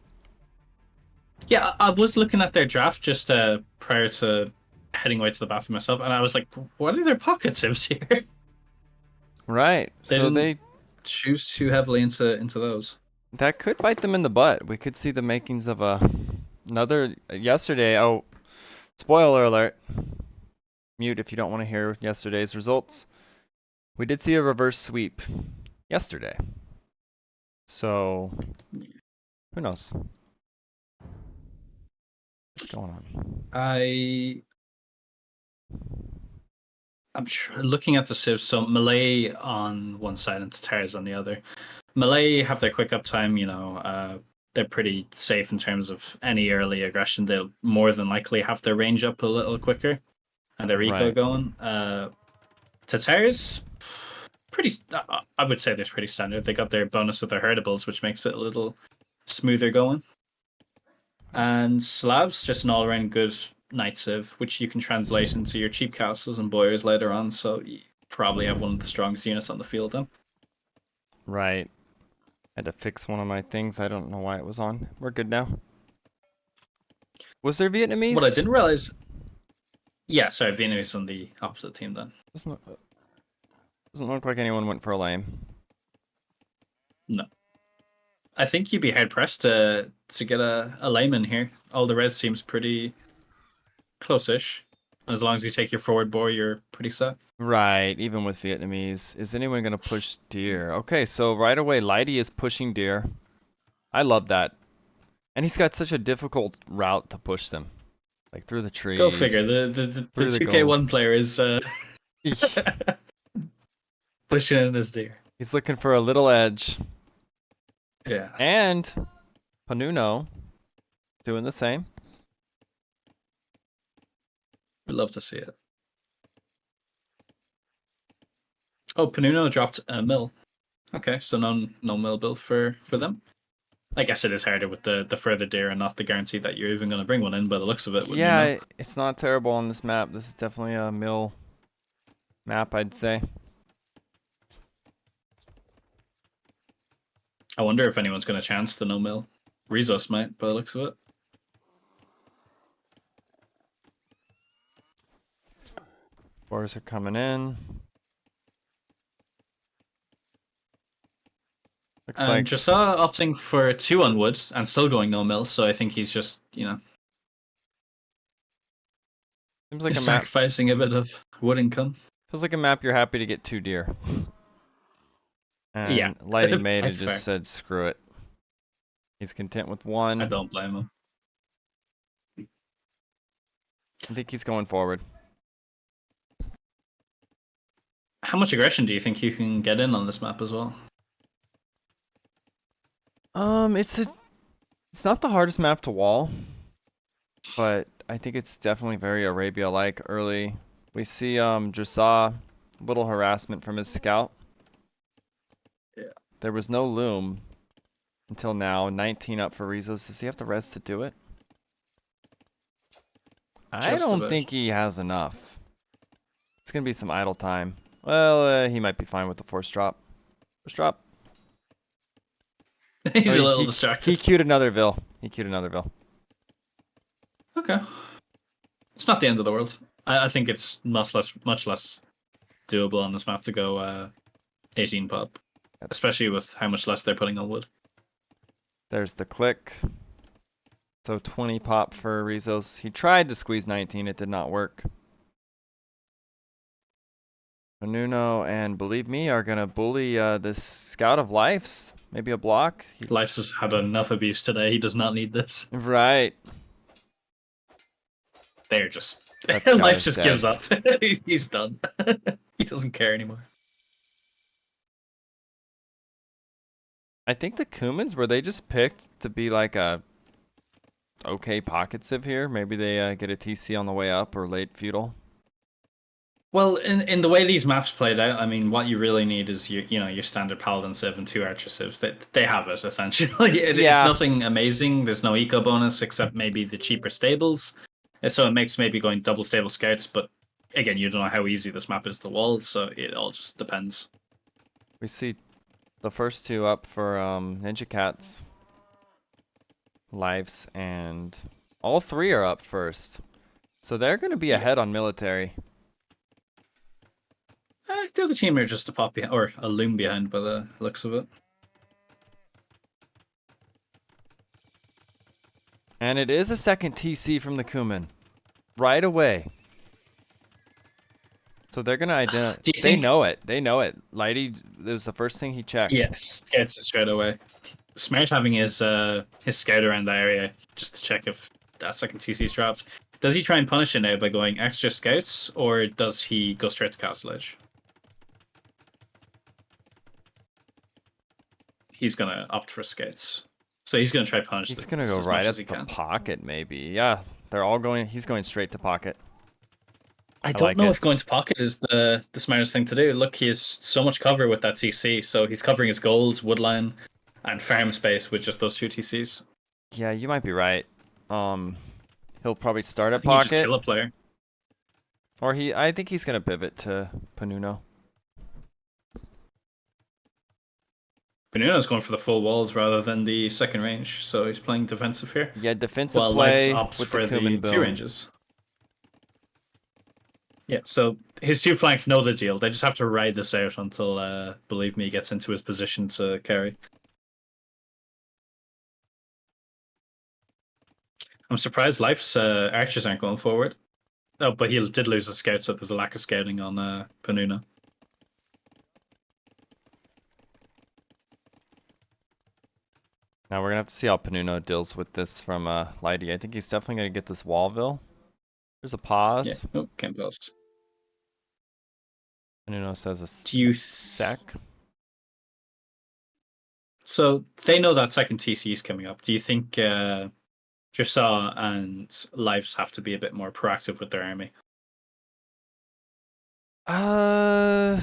Yeah, I was looking at their draft just prior to heading away to the bathroom myself, and I was like, what are their pocket sieves here? Right. They so didn't they choose too heavily into those. that could bite them in the butt. We could see the makings of another yesterday. Oh, spoiler alert. Mute if you don't want to hear yesterday's results. We did see a reverse sweep yesterday. So who knows? What's going on? I'm looking at the civs. So Malay on one side and Tatars on the other. Malay have their quick up time. You know, they're pretty safe in terms of any early aggression. They'll more than likely have their range up a little quicker and their eco Right. going. Tatars, I would say they're pretty standard. They got their bonus with their herdables, which makes it a little smoother going. And Slavs, just an all around good Night Civ, which you can translate into your cheap castles and boyars later on, so you probably have one of the strongest units on the field then. Right. Had to fix one of my things. I don't know why it was on. We're good now. Was there Vietnamese? What I didn't realize. Yeah, sorry, Vietnamese on the opposite team then. Doesn't look like anyone went for a lane. No. I think you'd be hard pressed to get a layman here. All the res seems pretty close-ish. As long as you take your forward boy, you're pretty set. Right, even with Vietnamese. Is anyone going to push deer? Okay, so right away, Lighty is pushing deer. I love that. And he's got such a difficult route to push them. Like through the trees. Go figure. The through the 2K1 gold. player is pushing in his deer. He's looking for a little edge. Yeah. And Panuno doing the same. We'd love to see it. Oh, Panuno dropped a mill. Okay, so no mill build for them. I guess it is harder with the further deer and not the guarantee that you're even going to bring one in by the looks of it. Yeah, it's not terrible on this map. This is definitely a mill map, I'd say. I wonder if anyone's going to chance the no mill. Rezos might, by the looks of it. Boars are coming in. Looks like Dressar opting for 2 on wood and still going no mill, so I think he's just, seems like a map. sacrificing a bit of wood income. Feels like a map you're happy to get 2 deer. And Yeah. Lighty Maid Fair. just said screw it. He's content with 1. I don't blame him. I think he's going forward. How much aggression do you think you can get in on this map as well? It's not the hardest map to wall, but I think it's definitely very Arabia-like early. We see Dressar, little harassment from his scout. Yeah. There was no loom until now. 19 up for Rezos. Does he have the res to do it? I don't think he has enough. It's gonna be some idle time. Well, he might be fine with the force drop. Force drop. He's a little distracted. He queued another Vil. Okay. It's not the end of the world. I think it's much less doable on this map to go 18 pop. Especially with how much less they're putting on wood. There's the click. So 20 pop for Rezos. He tried to squeeze 19, it did not work. Panuno and Believe Me are gonna bully this Scout of Life's. Maybe a block. Life's has had enough abuse today. He does not need this. Right. They're just That Scout Life is just dead. gives up. He's done. He doesn't care anymore. I think the Kumans, were they just picked to be like a okay pocket civ here? Maybe they get a TC on the way up or late feudal. Well, in the way these maps played out, I mean, what you really need is your standard Paladin civ and 2 Archer civs. They have it essentially. It's nothing amazing. There's no eco bonus except maybe the cheaper stables. So it makes maybe going double stable scouts, but again, you don't know how easy this map is to wall, so it all just depends. We see the first 2 up for Ninja Cats, Lives, and all 3 are up first. So they're going to be ahead on military. The other team are just a pop behind, or a loom behind by the looks of it. And it is a second TC from the Kuman. Right away. So they're going to identify. They know it. They know it. Lighty, it was the first thing he checked. Yes, gets it straight away. Smart having his scout around the area just to check if that second TC's dropped. Does he try and punish it now by going extra scouts, or does he go straight to Castle Edge? He's going to opt for scouts. So he's going to try punish. He's going to go right up the pocket, maybe. Yeah, they're all going. He's going straight to pocket. I don't know if going to pocket is the smartest thing to do. Look, he has so much cover with that TC, so he's covering his golds, woodline, and farm space with just those 2 TCs. Yeah, you might be right. He'll probably start at I think pocket. He just kill a player. Or I think he's going to pivot to Panuno. Panuno's going for the full walls rather than the second range, so he's playing defensive here. Yeah, defensive while play Life's opts with for the Kuman the 2 boom. ranges. Yeah, so his 2 flanks know the deal. They just have to ride this out until Believe Me gets into his position to carry. I'm surprised Life's archers aren't going forward. Oh, but he did lose a scout, so there's a lack of scouting on Panuno. Now we're going to have to see how Panuno deals with this from Lighty. I think he's definitely going to get this Wallville. There's a pause. Yeah. Oh, can't post. Panuno says a sec. So they know that second TC is coming up. Do you think Dressaw and Lives have to be a bit more proactive with their army? Well,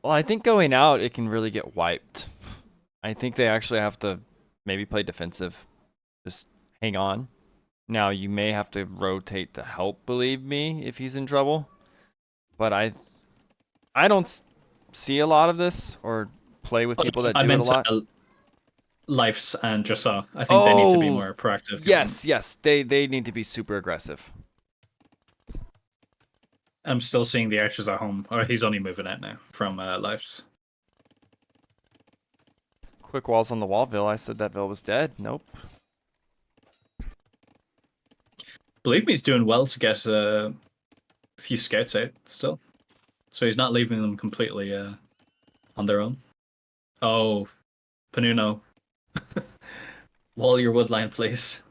I think going out, it can really get wiped. I think they actually have to maybe play defensive. Just hang on. Now, you may have to rotate to help Believe Me if he's in trouble. But I don't see a lot of this or play with people that do it a lot. Lifes and Dressaw. I think they need to be more proactive. Yes. They need to be super aggressive. I'm still seeing the archers at home. Or he's only moving out now from Lifes. Quick walls on the Wallville. I said that Ville was dead. Nope. Believe Me, he's doing well to get a few scouts out still. So he's not leaving them completely on their own. Oh, Panuno. Wall your woodline, please.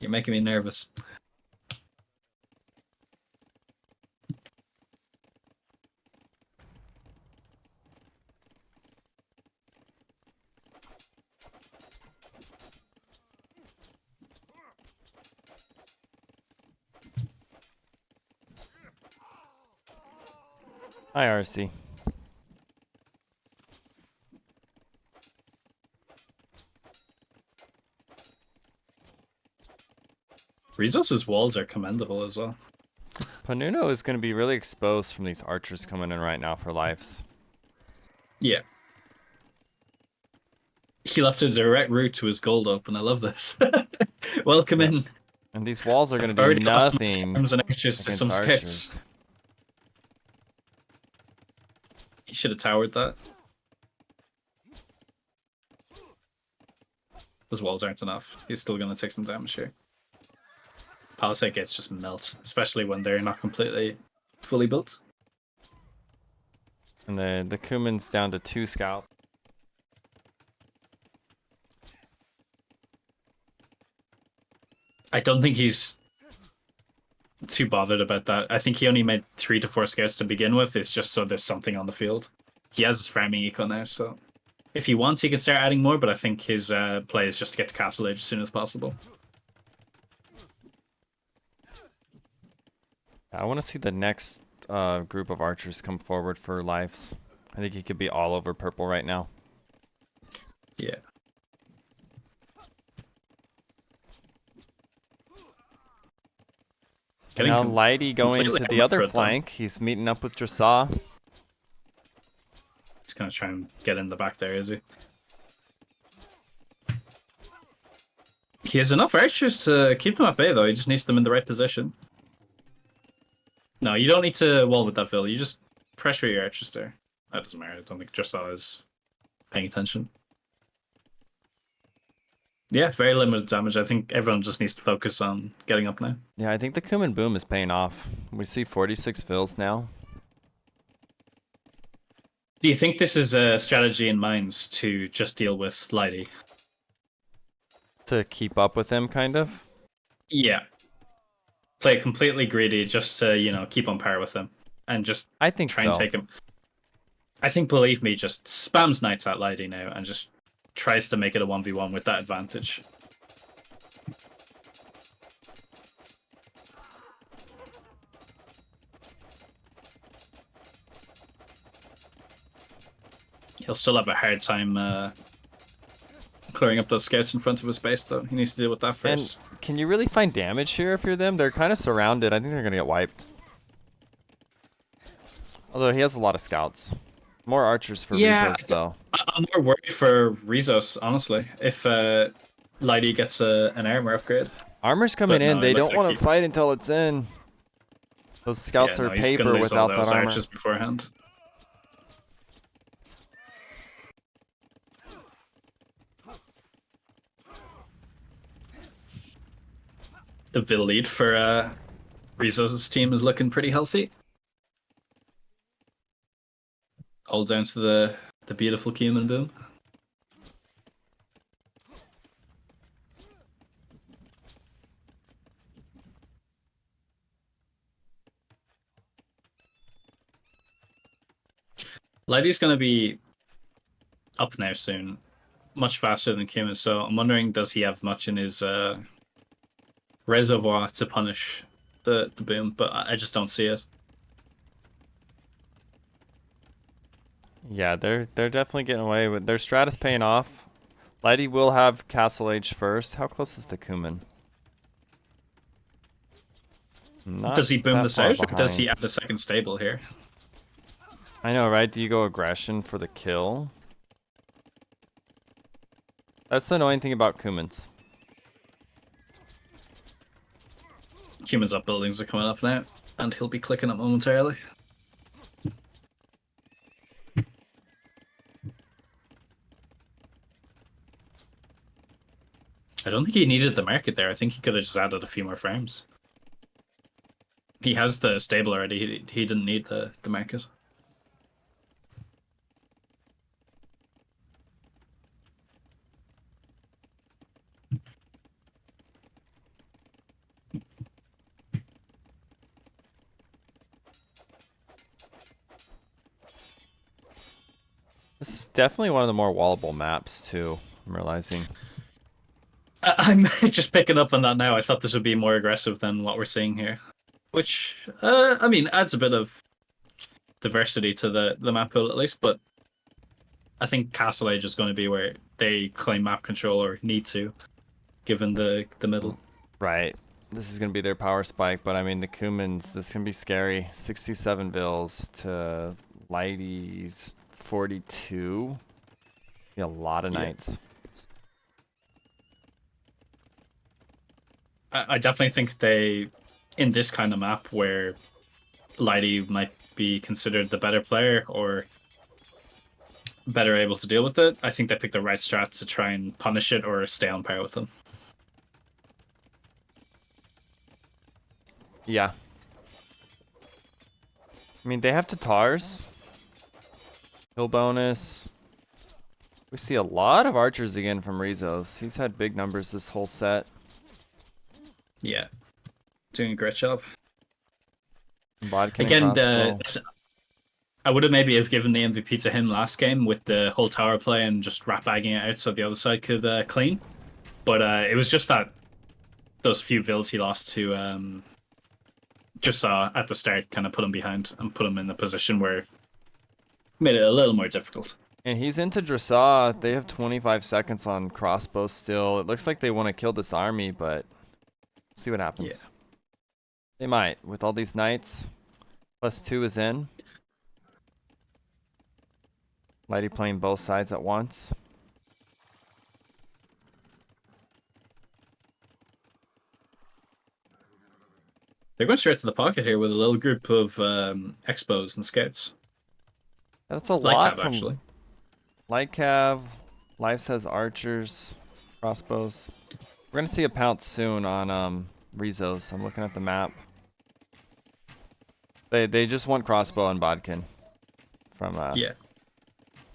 You're making me nervous. Hi, RC. Rizos' walls are commendable as well. Panuno is going to be really exposed from these archers coming in right now for lives. Yeah. He left a direct route to his gold open. I love this. Welcome in. And these walls are going to do nothing and archers to some archers. scouts. He should have towered that. Those walls aren't enough. He's still going to take some damage here. Palisade gates just melt, especially when they're not completely fully built. And the Kuman's down to 2 scouts. I don't think he's too bothered about that. I think he only made 3 to 4 scouts to begin with. It's just so there's something on the field. He has his farming eco now, so if he wants, he can start adding more. But I think his play is just to get to Castle Age as soon as possible. I want to see the next group of archers come forward for lives. I think he could be all over purple right now. Yeah. Now Lighty going completely to the other outnumbered them. flank. He's meeting up with Dressah. He's gonna try and get in the back there, is he? He has enough archers to keep them at bay, though. He just needs them in the right position. No, you don't need to wall with that, Phil. You just pressure your archers there. That doesn't matter. I don't think Dressah is paying attention. Yeah, very limited damage. I think everyone just needs to focus on getting up now. Yeah, I think the Kuman boom is paying off. We see 46 fills now. Do you think this is a strategy in Mines to just deal with Lighty? To keep up with him, kind of? Yeah. Play completely greedy just to, you know, keep on par with him. And just I think try so. and take him. I think, believe me, just spams Knights at Lighty now and just tries to make it a 1v1 with that advantage. He'll still have a hard time clearing up those scouts in front of his base, though. He needs to deal with that first. And can you really find damage here if you're them? They're kind of surrounded. I think they're going to get wiped. Although he has a lot of scouts. More archers for Rizos, though. I'm more worried for Rizos, honestly, if Lighty gets an armor upgrade. Armor's coming in. no, They it looks don't like want to fight until it's in. Those scouts are he's gonna paper lose all without those that armor. archers beforehand. The Vil lead for Rizos' team is looking pretty healthy. All down to the beautiful Cumin boom. Lighty's going to be up now soon, much faster than Cumin, so I'm wondering, does he have much in his reservoir to punish the boom? But I just don't see it. Yeah, they're definitely getting away with their strat is paying off. Lighty will have Castle Age first. How close is the Kuman? Not Does he boom that this far out, or does he behind. add a second stable here? I know, right? Do you go aggression for the kill? That's the annoying thing about Kumans. Cumin's up buildings are coming up now, and he'll be clicking up momentarily. I don't think he needed the market there. I think he could have just added a few more farms. He has the stable already. He didn't need the market. This is definitely one of the more wallable maps too, I'm realizing. I'm just picking up on that now. I thought this would be more aggressive than what we're seeing here. Which, I mean, adds a bit of diversity to the map pool at least, but I think Castle Age is going to be where they claim map control or need to, given the middle. Right. This is going to be their power spike, but I mean, the Kumans, this can be scary. 67 Vils to Lighty's 42. A lot of knights. I definitely think they, in this kind of map where Lighty might be considered the better player or better able to deal with it, I think they picked the right strat to try and punish it or stay on par with them. Yeah. I mean, they have Tatars. Hill bonus. We see a lot of archers again from Rizos. He's had big numbers this whole set. Yeah. Doing a great job. Bodkin Again, and crossbow. I would have maybe have given the MVP to him last game with the whole tower play and just rat bagging it out so the other side could clean. But it was just that those few vills he lost to just saw at the start kind of put him behind and put him in the position where made it a little more difficult. And he's into Dressage. They have 25 seconds on crossbow still. It looks like they want to kill this army, but see what happens. Yeah. They might with all these knights. +2 is in. Lighty playing both sides at once. They're going straight to the pocket here with a little group of expos and scouts. That's a Light lot cav, from actually. Light cav. Life says archers, crossbows. We're gonna see a pounce soon on Rizos. I'm looking at the map. They just want crossbow and bodkin from Yeah.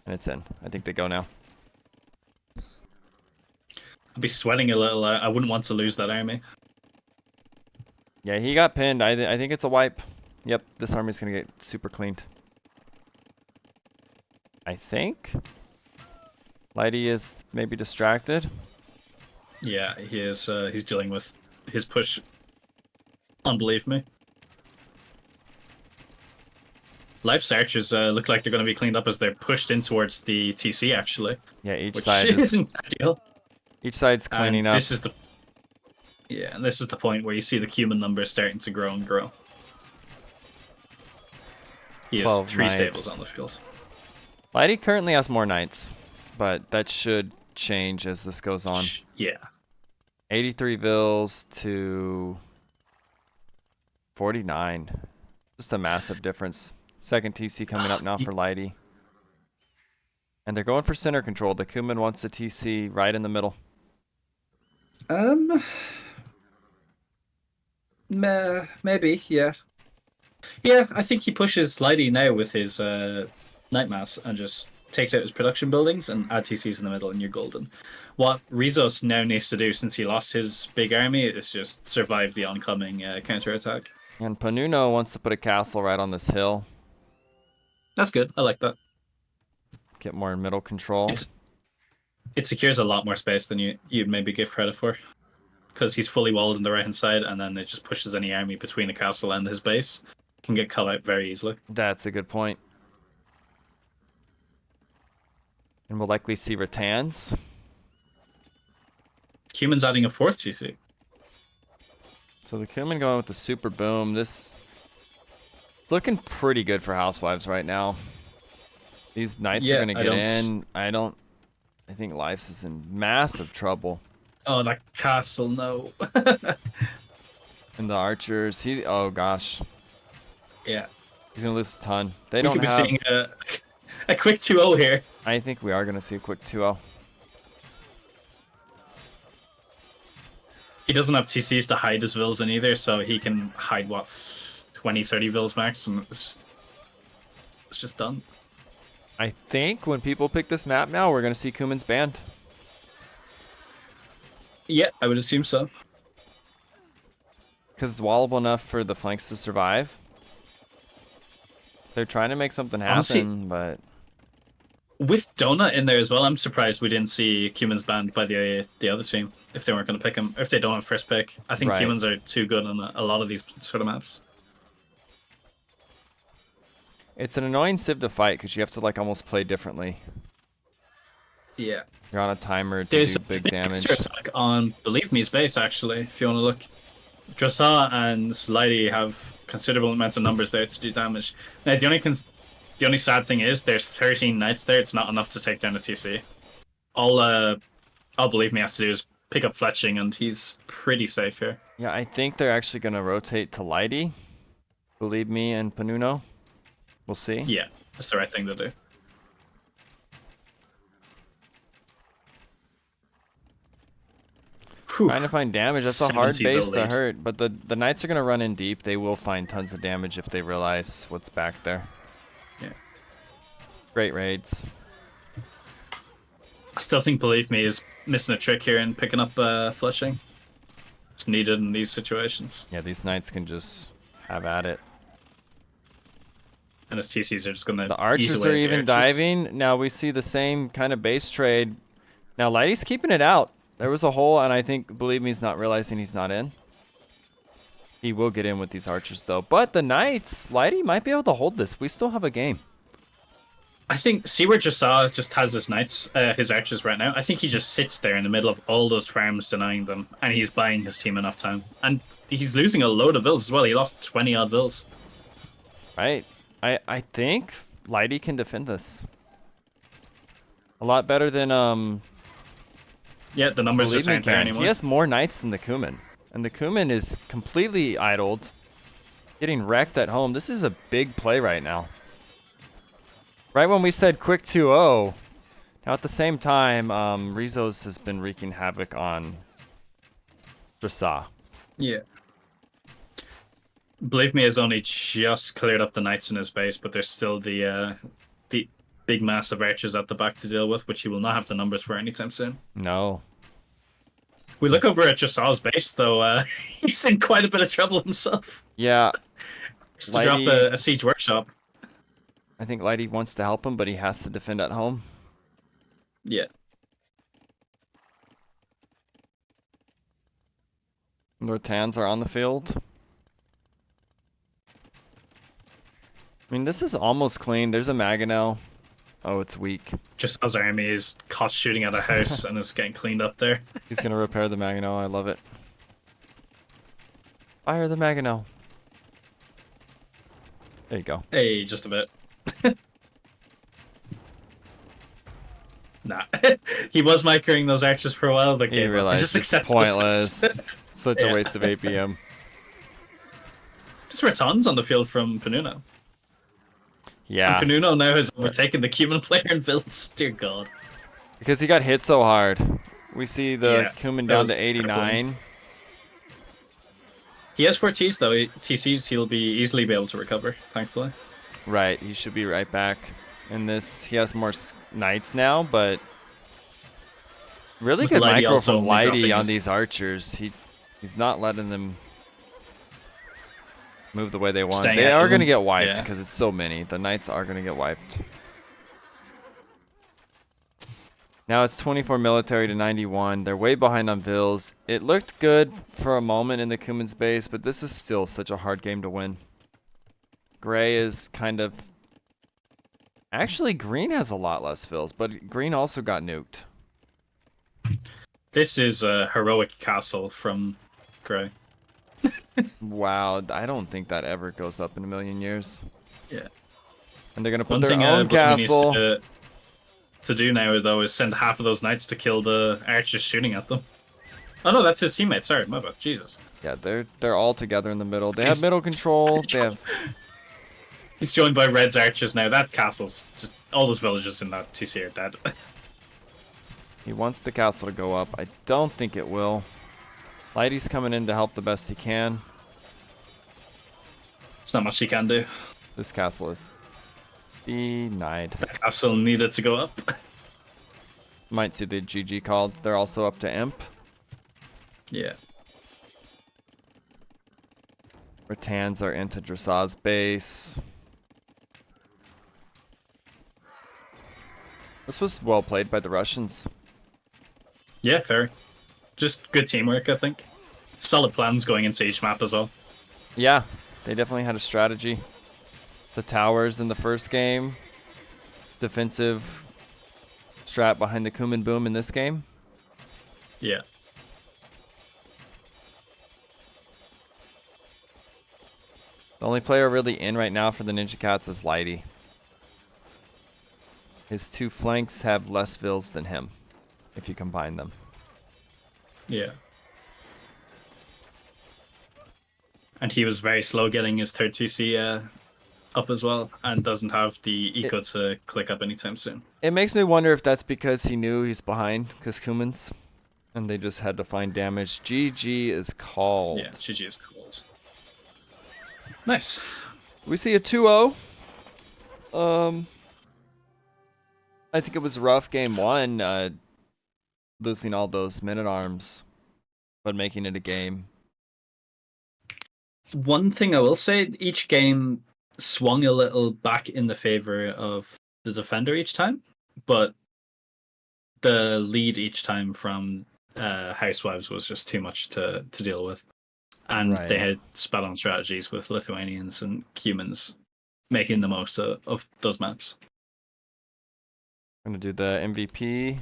and it's in. I think they go now. I'd be sweating a little. I wouldn't want to lose that army. Yeah, he got pinned. I think it's a wipe. Yep, this army's gonna get super cleaned. I think. Lighty is maybe distracted. Yeah, he is. He's dealing with his push. Unbelieve me. Life's archers look like they're going to be cleaned up as they're pushed in towards the TC, actually. Yeah, each which side isn't ideal. Each side's cleaning up. This is the and this is the point where you see the human numbers starting to grow and grow. He has 3 knights. stables on the field. Lighty currently has more knights, but that should change as this goes on. Yeah. 83 vills to 49. Just a massive difference. Second TC coming up now for Lighty. And they're going for center control. The Kuman wants the TC right in the middle. Maybe, yeah. Yeah, I think he pushes Lighty now with his Night Mass and just takes out his production buildings and add TCs in the middle and you're golden. What Rizos now needs to do since he lost his big army is just survive the oncoming counterattack. And Panuno wants to put a castle right on this hill. That's good. I like that. Get more middle control. It secures a lot more space than you'd maybe give credit for. Because he's fully walled on the right-hand side, and then it just pushes any army between the castle and his base. Can get cut out very easily. That's a good point. And we'll likely see Rattans. Cuman's adding a 4th TC. So the Kuman going with the super boom. This is looking pretty good for Housewives right now. These knights are gonna get in. I think Life's is in massive trouble. Oh, that castle, no. And the archers, oh gosh. Yeah. He's gonna lose a ton. They We don't could be have. seeing a quick 2-0 here. I think we are gonna see a quick 2-0. He doesn't have TCs to hide his vills in either, so he can hide, what, 20, 30 vills max, and it's just done. I think when people pick this map now, we're gonna see Kuman's banned. Yeah, I would assume so. Because it's wallable enough for the flanks to survive. They're trying to make something happen, Honestly, but... With Donut in there as well, I'm surprised we didn't see Cuman's banned by the other team if they weren't going to pick him. If they don't have first pick, I think Cumans are too good on a lot of these sort of maps. It's an annoying civ to fight because you have to like almost play differently. Yeah. You're on a timer to There's do big damage. attack on Believe Me's base, actually, if you want to look. Dressage and Lighty have considerable amount of numbers there to do damage. Now, the only sad thing is there's 13 knights there. It's not enough to take down a TC. All Believe Me has to do is pick up fletching, and he's pretty safe here. Yeah, I think they're actually going to rotate to Lighty. Believe Me and Panuno. We'll see. Yeah, that's the right thing to do. Trying to find damage. That's a hard 70 base to lead. hurt. But the Knights are going to run in deep. They will find tons of damage if they realize what's back there. Yeah. Great raids. I still think Believe Me is missing a trick here in picking up flushing. It's needed in these situations. Yeah, these Knights can just have at it. And his TCs are just going to. The archers are even diving. Now we see the same kind of base trade. Now Lighty's keeping it out. There was a hole, and I think, believe me, he's not realizing he's not in. He will get in with these archers, though. But the Knights, Lighty might be able to hold this. We still have a game. I think, see where Dressage just has his knights, his archers right now? I think he just sits there in the middle of all those farms denying them, and he's buying his team enough time. And he's losing a load of vills as well. He lost 20 odd vills. Right. I think Lighty can defend this. A lot better than Yeah, the numbers just aren't there anymore. He has more knights than the Kuman. And the Kuman is completely idled. Getting wrecked at home. This is a big play right now. Right when we said quick 2-0. Now at the same time, Rizos has been wreaking havoc on Dressage. Yeah. Believe Me has only just cleared up the knights in his base, but there's still the big massive archers at the back to deal with, which he will not have the numbers for anytime soon. No. We look over at Dressage's base, though. He's in quite a bit of trouble himself. Yeah. Just to drop a siege workshop. I think Lighty wants to help him, but he has to defend at home. Yeah. Lortans are on the field. I mean, this is almost clean. There's a Maganel. Oh, it's weak. Dressage's army is caught shooting at a house and is getting cleaned up there. He's going to repair the Maganel. I love it. Fire the Maganel. There you go. Hey, just a bit. Nah. He was microing those archers for a while, but He realized it's pointless. Such a waste of APM. Just returns on the field from Panuno. Yeah. And Panuno now has overtaken the Cuman player in Vills. Dear God. Because he got hit so hard. We see the Kuman down to 89. He has 4 Ts though. TCs he'll be easily be able to recover, thankfully. Right, he should be right back in this. He has more knights now, but really good micro from Lighty on these archers. He's not letting them move the way they want. They are going to get wiped because it's so many. The knights are going to get wiped. Now it's 24 military to 91. They're way behind on Vills. It looked good for a moment in the Kuman's base, but this is still such a hard game to win. Gray is kind of... Actually, Green has a lot less Vills, but Green also got nuked. This is a heroic castle from Gray. Wow, I don't think that ever goes up in a million years. Yeah. And they're going to put their own castle. To do now, though, is send half of those knights to kill the archers shooting at them. Oh no, that's his teammate. Sorry, my bad. Jesus. Yeah, they're all together in the middle. They have middle control. They have... He's joined by Red's archers now. That castle's just all those villagers in that TC are dead. He wants the castle to go up. I don't think it will. Lighty's coming in to help the best he can. There's not much he can do. This castle is denied. The castle needed to go up. Might see the GG called. They're also up to Imp. Yeah. Rattans are into Dressage's base. This was well played by the Russians. Yeah, fair. Just good teamwork, I think. Solid plans going into each map as well. Yeah, they definitely had a strategy. The towers in the first game. Defensive strat behind the Kuman Boom in this game. Yeah. The only player really in right now for the Ninja Cats is Lighty. His 2 flanks have less Vills than him, if you combine them. Yeah. And he was very slow getting his 3rd TC up as well, and doesn't have the eco to click up anytime soon. It makes me wonder if that's because he knew he's behind, because Kuman's. And they just had to find damage. GG is called. Yeah, GG is called. Nice. We see a 2-0. I think it was rough game 1, losing all those men-at-arms, but making it a game. One thing I will say, each game swung a little back in the favor of the defender each time, but the lead each time from Housewives was just too much to deal with. And they had spot on strategies with Lithuanians and humans making the most of those maps. I'm gonna do the MVP.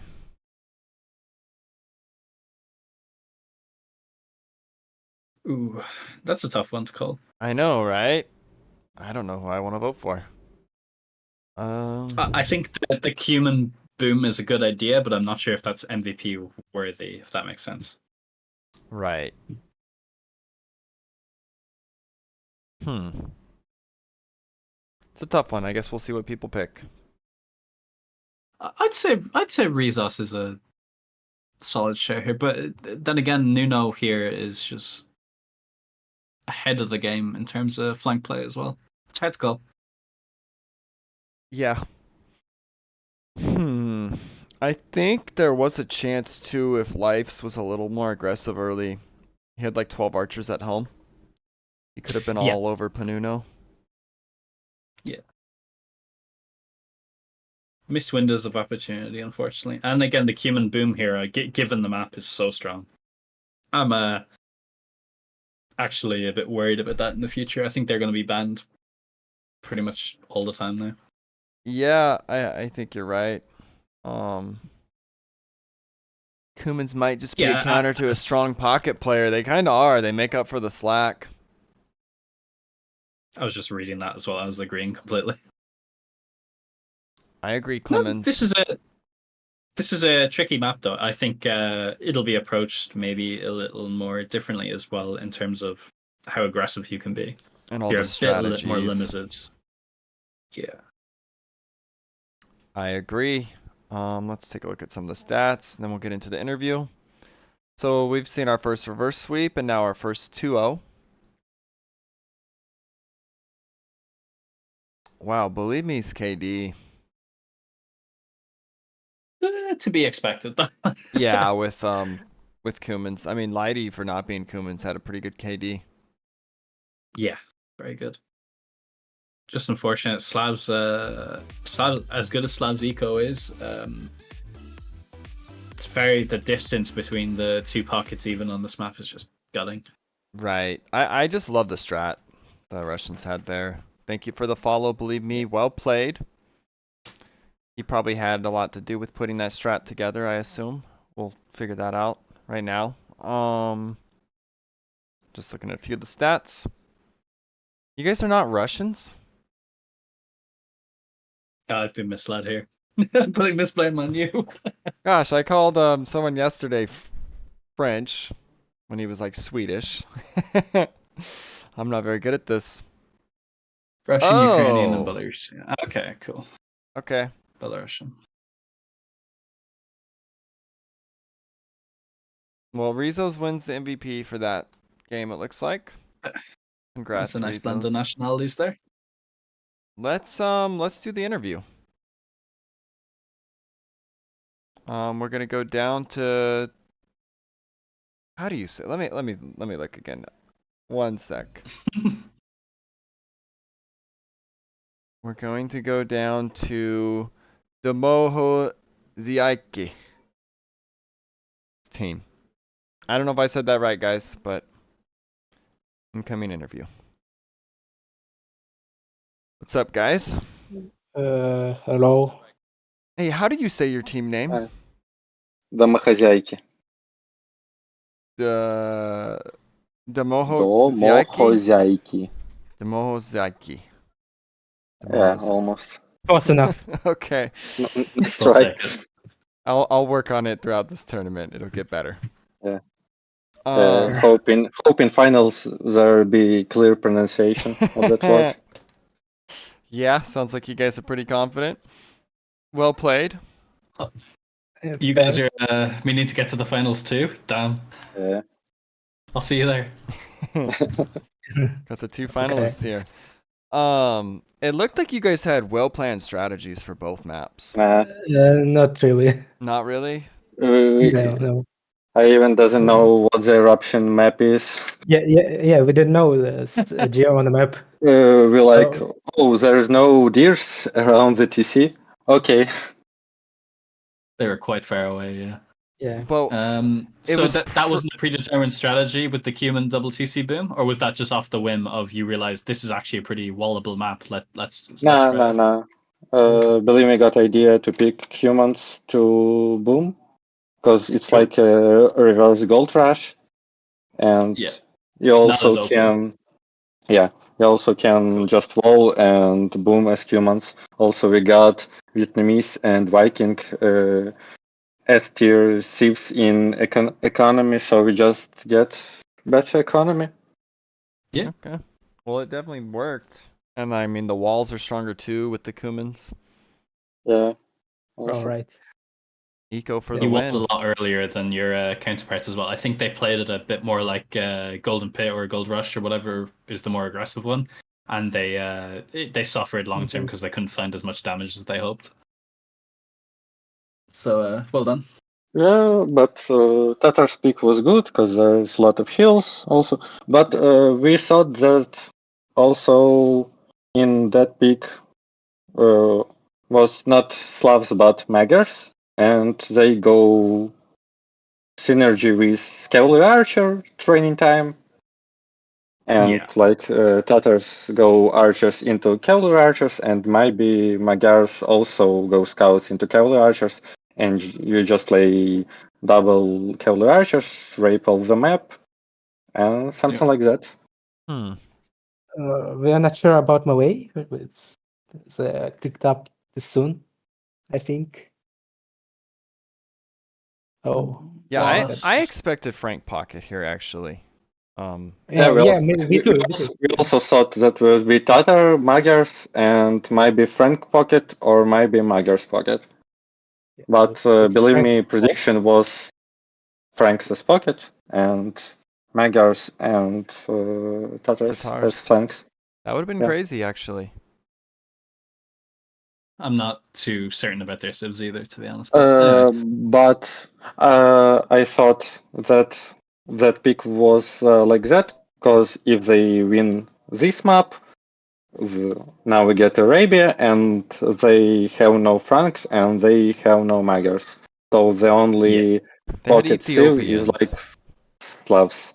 Ooh, that's a tough one to call. I know, right? I don't know who I want to vote for. I think the human boom is a good idea, but I'm not sure if that's MVP worthy, if that makes sense. Right. It's a tough one. I guess we'll see what people pick. I'd say Rezos is a solid share here, but then again, Nuno here is just ahead of the game in terms of flank play as well. It's hard to call. Yeah. I think there was a chance too if Lifes was a little more aggressive early. He had like 12 archers at home. He could have been all over Panuno. Yeah. Missed windows of opportunity, unfortunately. And again, the human boom here, given the map is so strong. I'm actually a bit worried about that in the future. I think they're going to be banned pretty much all the time now. Yeah, I think you're right. Kumans might just be a counter to a strong pocket player. They kind of are. They make up for the slack. I was just reading that as well. I was agreeing completely. I agree, Clemens. No, this is a tricky map, though. I think it'll be approached maybe a little more differently as well in terms of how aggressive you can be. And all the strategies. A bit more limited. Yeah. I agree. Let's take a look at some of the stats, and then we'll get into the interview. So we've seen our first reverse sweep, and now our first 2-0. Wow, believe me, it's KD. To be expected. Yeah, with Kumans. I mean, Lighty, for not being Kumans, had a pretty good KD. Yeah, very good. Just unfortunate. Slav's as good as Slav's eco is, it's the distance between the two pockets even on this map is just gutting. Right. I just love the strat the Russians had there. Thank you for the follow, believe me. Well played. He probably had a lot to do with putting that strat together, I assume. We'll figure that out right now. Just looking at a few of the stats. You guys are not Russians? I've been misled here. Putting this blame on you. Gosh, I called someone yesterday French when he was like Swedish. I'm not very good at this. Russian, Ukrainian, and Belarusian. Okay, cool. Okay. Belarusian. Well, Rezos wins the MVP for that game, it looks like. Congrats, That's a nice Rezos. blend of nationalities there. Let's do the interview. We're gonna go down to, how do you say? Let me look again. One sec. We're going to go down to Domoho Ziaiki team. I don't know if I said that right, guys, but incoming interview. What's up, guys? Hello. Hey, how do you say your team name? Домохозяйки. Domoho Домохозяйки. Domoho Ziaiki. Yeah, almost. Close enough. Okay. Nice try. I'll work on it throughout this tournament. It'll get better. Yeah. Hope in finals there be clear pronunciation of that word. Yeah, sounds like you guys are pretty confident. Well played. You guys are meaning to get to the finals too? Damn. Yeah. I'll see you there. Got the two finalists here. It looked like you guys had well-planned strategies for both maps. Not really. Not really? No. I even doesn't know what the eruption map is. Yeah. We didn't know the geo on the map. We're like, oh, there's no deers around the TC. Okay. They were quite far away, yeah. Yeah. But so that wasn't a predetermined strategy with the Cumin double TC boom, or was that just off the whim of you realized this is actually a pretty wallable map? Let's try it? Believe me, got idea to pick humans to boom because it's like a reverse gold rush, and you also can, you also can just wall and boom as humans. Also, we got Vietnamese and Viking S tier sieves in economy, so we just get better economy. Yeah. Okay. Well, it definitely worked. And I mean, the walls are stronger too with the Cumins. Yeah. All right. Eco for the You win. walled a lot earlier than your counterparts as well. I think they played it a bit more like Golden Pit or Gold Rush or whatever is the more aggressive one, and they suffered long term because they couldn't find as much damage as they hoped. So well done. Yeah, but Tatar's pick was good because there's a lot of heals also. But we thought that also in that pick was not Slavs but Maggers, and they go synergy with Cavalry Archer training time. And Tatars go archers into cavalry archers, and maybe Magyars also go scouts into cavalry archers, and you just play double cavalry archers, rape all the map, and something like that. We are not sure about my way. It's clicked up too soon, I think. Oh. Yeah, I expected Frank Pocket here actually. Me too. We also thought that would be Tatar, Magyars, and maybe Frank Pocket or maybe Magyars Pocket. But believe me, prediction was Frank's Pocket and Magyars and Tatars as Franks. That would have been crazy actually. I'm not too certain about their civs either, to be honest. But I thought that pick was like that because if they win this map, now we get Arabia, and they have no Franks and they have no Magyars. So the only pocket civ is like Slavs,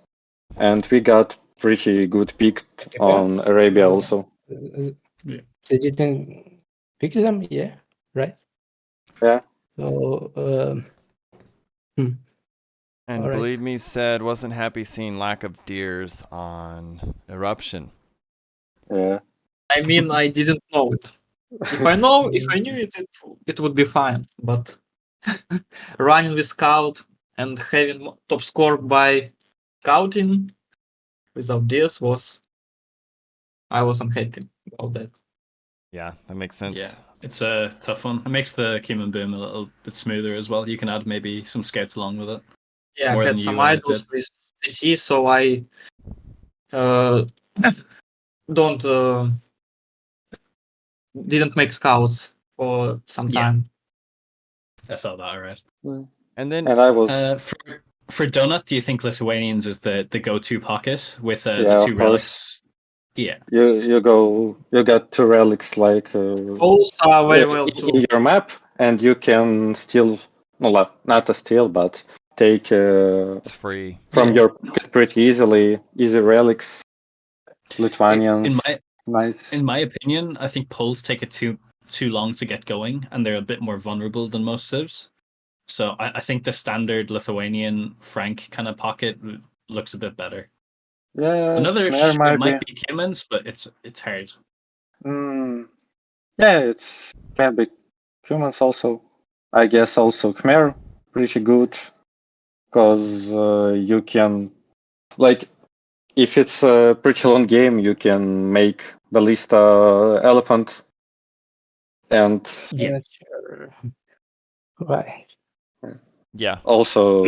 and we got pretty good pick on Arabia also. They didn't pick them, right? Yeah. So, And Believe Me said wasn't happy seeing lack of deers on Eruption. Yeah. I mean, I didn't know it. If I knew it, it would be fine. But running with scout and having top score by scouting without this I was unhappy about that. Yeah, that makes sense. Yeah, it's a tough one. It makes the Cumin boom a little bit smoother as well. You can add maybe some scouts along with it. Yeah, I had some idols with TC, so I didn't make scouts for some time. I saw that alright. And then I was for Donut, do you think Lithuanians is the go-to pocket with the two relics? Yeah. You got two relics like Those are very well too. in your map, and you can steal, well, not a steal, but take it's free from your pocket pretty easily. Easy relics, Lithuanians. In my opinion, I think pulls take it too long to get going, and they're a bit more vulnerable than most civs. So I think the standard Lithuanian Frank kind of pocket looks a bit better. Yeah, another might be Cumins, but it's hard. Yeah, it can be Cumins also. I guess also Khmer pretty good because you can, like, if it's a pretty long game, you can make Ballista Elephant and Right. Yeah. Also,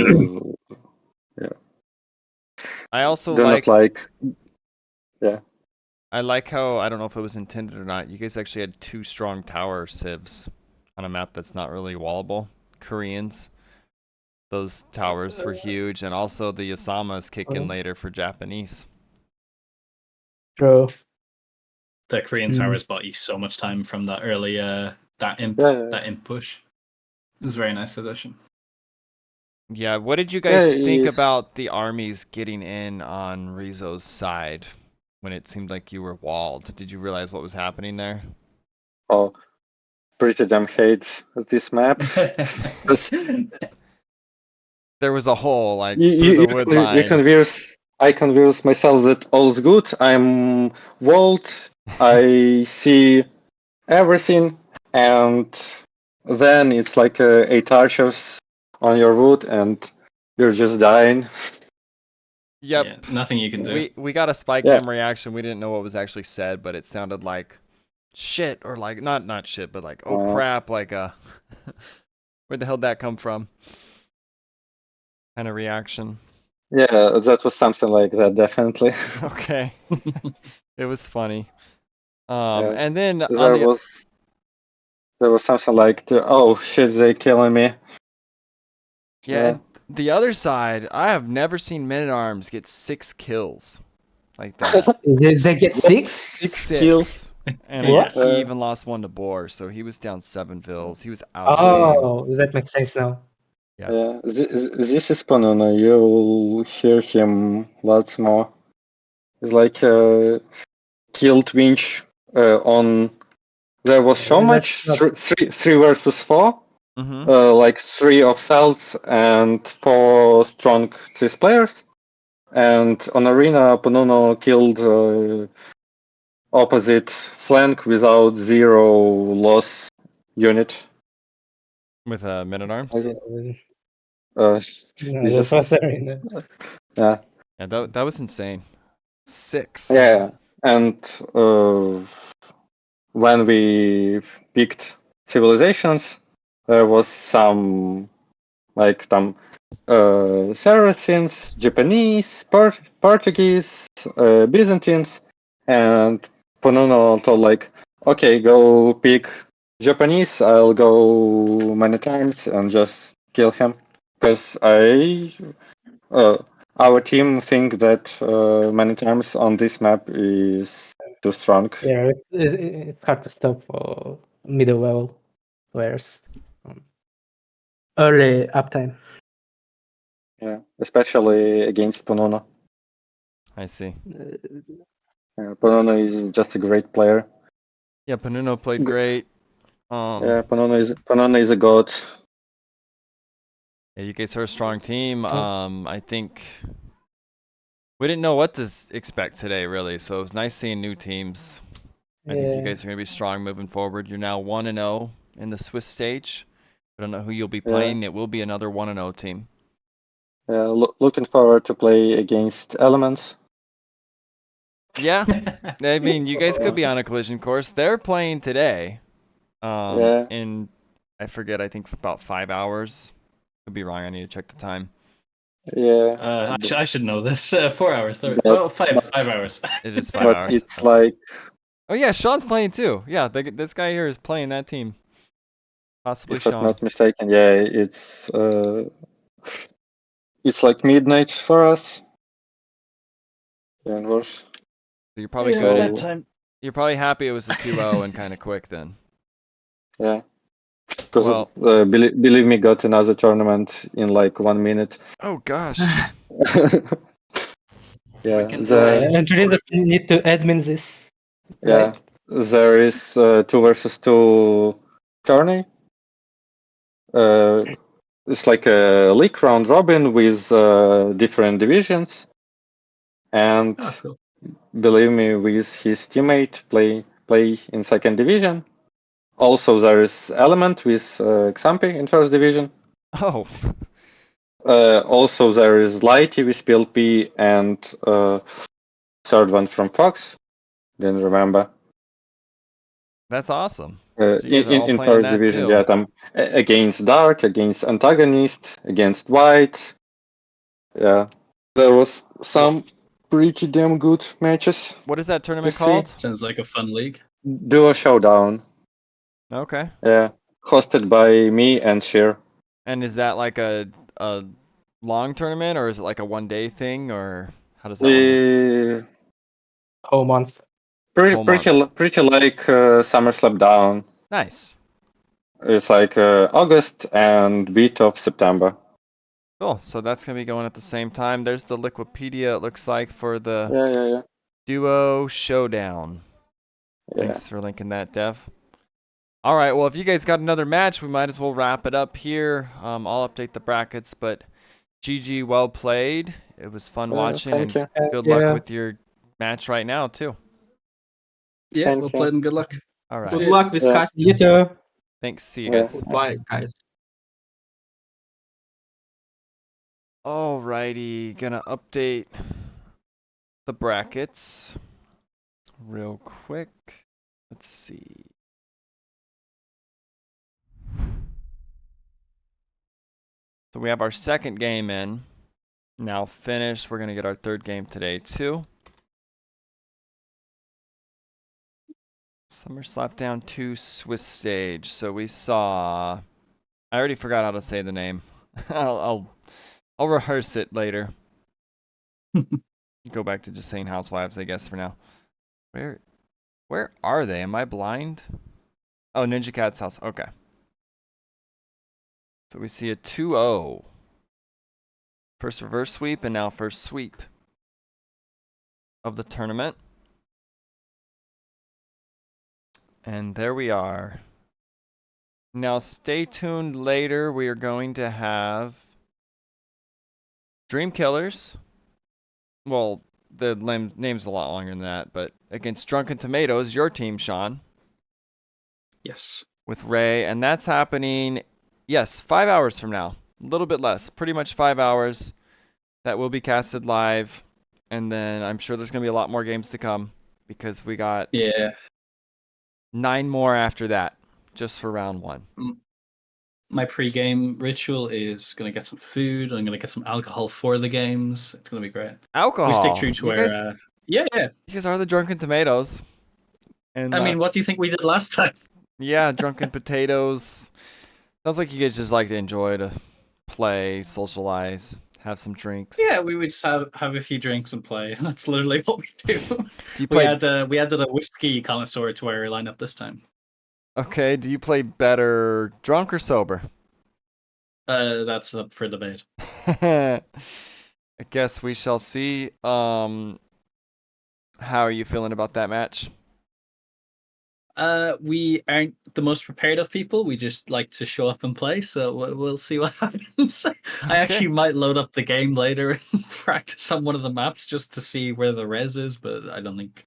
I also do not like. Yeah. I like how, I don't know if it was intended or not, you guys actually had 2 strong tower civs on a map that's not really wallable. Koreans. Those towers were huge, and also the Yasamas kick in later for Japanese. True. The Korean Mm. towers bought you so much time from that early that imp push. It was a very nice addition. Yeah, what did you guys think it's- about the armies getting in on Rizzo's side when it seemed like you were walled? Did you realize what was happening there? Oh, pretty damn hate this map. There was a hole like you, through you, the wood you line. convince I convince myself that all's good. I'm walled. I see everything, and then it's like 8 archers on your wood, and you're just dying. Yep. Yeah, nothing you can do. We got a spy Yeah. cam reaction. We didn't know what was actually said, but it sounded like shit, or like not shit, but like oh crap, like where the hell did that come from? Kind of reaction. Yeah, that was something like that, definitely. Okay. It was funny. Yeah. And then there was something like, oh shit, they killing me. yeah, and the other side, I have never seen Men-at-Arms get 6 kills like that. They get 6? 6 kills. And What? he even lost 1 to Boar, so he was down 7 vills. He was out of the game. Oh, that makes sense now. Yeah, this is Panuna. You'll hear him lots more. He's like killed Winch on. There was so much 3 versus 4. Like 3 of cells and 4 strong chess players. And on arena, Panuno killed opposite flank without 0 loss unit. With Men-at-Arms? Jesus. Yeah. Yeah, that was insane. 6. Yeah, and when we picked civilizations, there was some like some Saracens, Japanese, Portuguese, Byzantines, and Panuno told like, okay, go pick Japanese. I'll go many times and just kill him because our team think that many times on this map is too strong. Yeah, it's hard to stop for middle level players. Early uptime. Yeah, especially against Panuno. I see. Panuno is just a great player. Yeah, Panuno played great. Yeah, Panuno is a god. Yeah, you guys are a strong team. I think we didn't know what to expect today, really. So it was nice seeing new teams. I think you guys are gonna be strong moving forward. You're now 1-0 in the Swiss stage. I don't know who you'll be playing. It will be another 1-0 team. Yeah, looking forward to play against Elements. Yeah, I mean, you guys could be on a collision course. They're playing today. In I forget. I think about 5 hours. Could be wrong. I need to check the time. Yeah. I should know this. 4 hours. Five hours. It is 5 but hours. It's like. Oh yeah, Sean's playing too. Yeah, this guy here is playing that team. Possibly If I'm Sean. not mistaken, yeah, it's like midnight for us. And worse. So you're probably good. You're probably happy it was a 2-0 and kind of quick then. Yeah. Because believe me, got another tournament in like 1 minute. Oh gosh. Yeah. And you need to admin this. Yeah. Right? There is 2 versus 2 tourney. It's like a league round robin with different divisions. And believe me, with his teammate play in second division. Also, there is Element with Xampi in first division. Oh. Also, there is Lighty with PLP and third one from Fox. Didn't remember. That's awesome. So you guys are all In playing in first that division, too. yeah, against Dark, against Antagonist, against White. Yeah, there was some pretty damn good matches What is that to tournament see. called? Sounds like a fun league. Duo Showdown. Okay. Yeah, hosted by me and Sheer. And is that like a long tournament, or is it like a 1 day thing, or how does that one work? We Whole month. Whole month. pretty like Summer Slapdown. Nice. It's like August and bit of September. Cool. So that's gonna be going at the same time. There's the Liquipedia, it looks like, for the Yeah. Duo Showdown. Yeah. Thanks for linking that, Dev. All right. Well, if you guys got another match, we might as well wrap it up here. I'll update the brackets, but GG, well played. It was fun watching, Thank and you. good luck Yeah. with your match right now too. Yeah, Thank well you. played and good luck. All right. Good luck with Yeah. casting. You too. Thanks. See you Yeah. guys. Bye, guys. Alrighty, gonna update the brackets real quick. Let's see. So we have our second game in. Now finished. We're gonna get our third game today too. Summer Slapdown 2 Swiss stage. So we saw. I already forgot how to say the name. I'll rehearse it later. Go back to just saying Housewives, I guess, for now. Where are they? Am I blind? Oh, Ninja Cat's house. Okay. So we see a 2-0. First reverse sweep and now first sweep of the tournament. And there we are. Now stay tuned later. We are going to have Dream Killers. Well, the name's a lot longer than that, but against Drunken Tomatoes, your team, Sean. Yes. With Ray, and that's happening, yes, 5 hours from now. A little bit less, pretty much 5 hours. That will be casted live, and then I'm sure there's going to be a lot more games to come because we got 9 more after that, just for round 1. My pre-game ritual is gonna get some food. I'm gonna get some alcohol for the games. It's gonna be great. Alcohol. We stick true to You where. guys, yeah. You guys are the Drunken Tomatoes. And I mean, what do you think we did last time? Yeah, Drunken Potatoes. Sounds like you guys just like to enjoy, to play, socialize, have some drinks. Yeah, we would just have a few drinks and play. That's literally what we do. Do you we play? added a whiskey connoisseur to our lineup this time. Okay. Do you play better drunk or sober? That's up for debate. I guess we shall see. How are you feeling about that match? We aren't the most prepared of people. We just like to show up and play, so we'll see what happens. I actually might load up the game later and practice on one of the maps just to see where the res is, but I don't think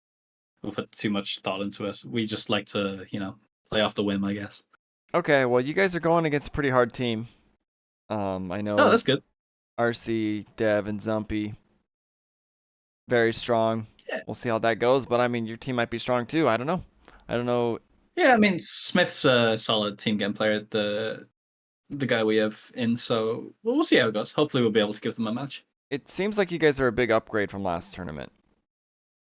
we'll put too much thought into it. We just like to, play off the whim, I guess. Okay, well, you guys are going against a pretty hard team. I know. Oh, that's good. RC, Dev, and Zumpy. Very strong. Yeah. We'll see how that goes, but I mean, your team might be strong too. I don't know. Yeah, I mean, Smith's a solid team game player, the guy we have in, so we'll see how it goes. Hopefully we'll be able to give them a match. It seems like you guys are a big upgrade from last tournament.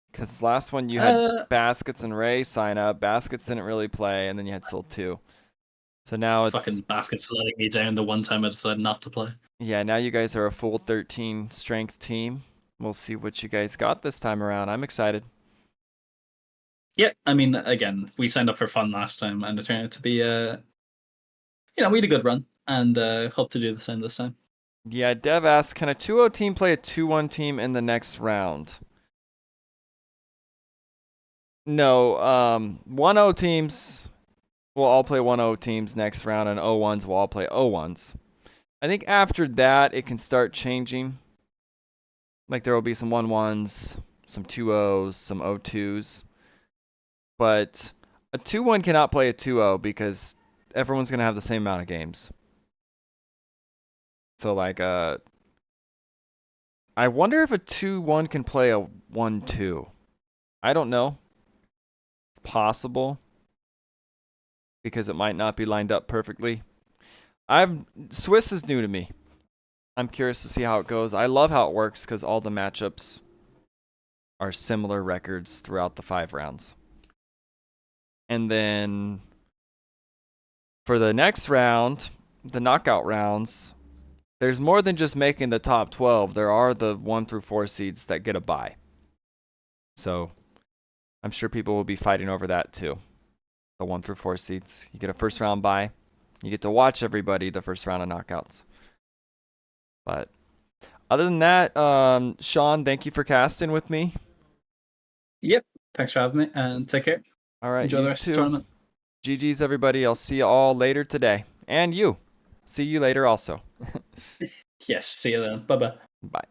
Because last one you had Baskets and Ray sign up. Baskets didn't really play, and then you had Soul 2. So now it's... Fucking Baskets letting me down the one time I decided not to play. Yeah, now you guys are a full 13 strength team. We'll see what you guys got this time around. I'm excited. Yeah, I mean, again, we signed up for fun last time, and it turned out to be, we had a good run, and hope to do the same this time. Yeah, Dev asked, can a 2-0 team play a 2-1 team in the next round? No, 1-0 teams will all play 1-0 teams next round, and 0-1s will all play 0-1s. I think after that, it can start changing. Like, there will be some 1-1s, some 2-0s, some 0-2s. But a 2-1 cannot play a 2-0 because everyone's going to have the same amount of games. So, like, I wonder if a 2-1 can play a 1-2. I don't know. It's possible. because it might not be lined up perfectly. Swiss is new to me. I'm curious to see how it goes. I love how it works because all the matchups are similar records throughout the 5 rounds. And then for the next round, the knockout rounds, there's more than just making the top 12. There are the 1 through 4 seeds that get a bye. So I'm sure people will be fighting over that too. The 1 through 4 seeds. You get a first round bye. You get to watch everybody the first round of knockouts. But other than that, Sean, thank you for casting with me. Yep. Thanks for having me, and take care. All right, Enjoy you the rest too. of the tournament. GG's everybody. I'll see you all later today. And you. See you later also. Yes. See you then. Bye bye. Bye.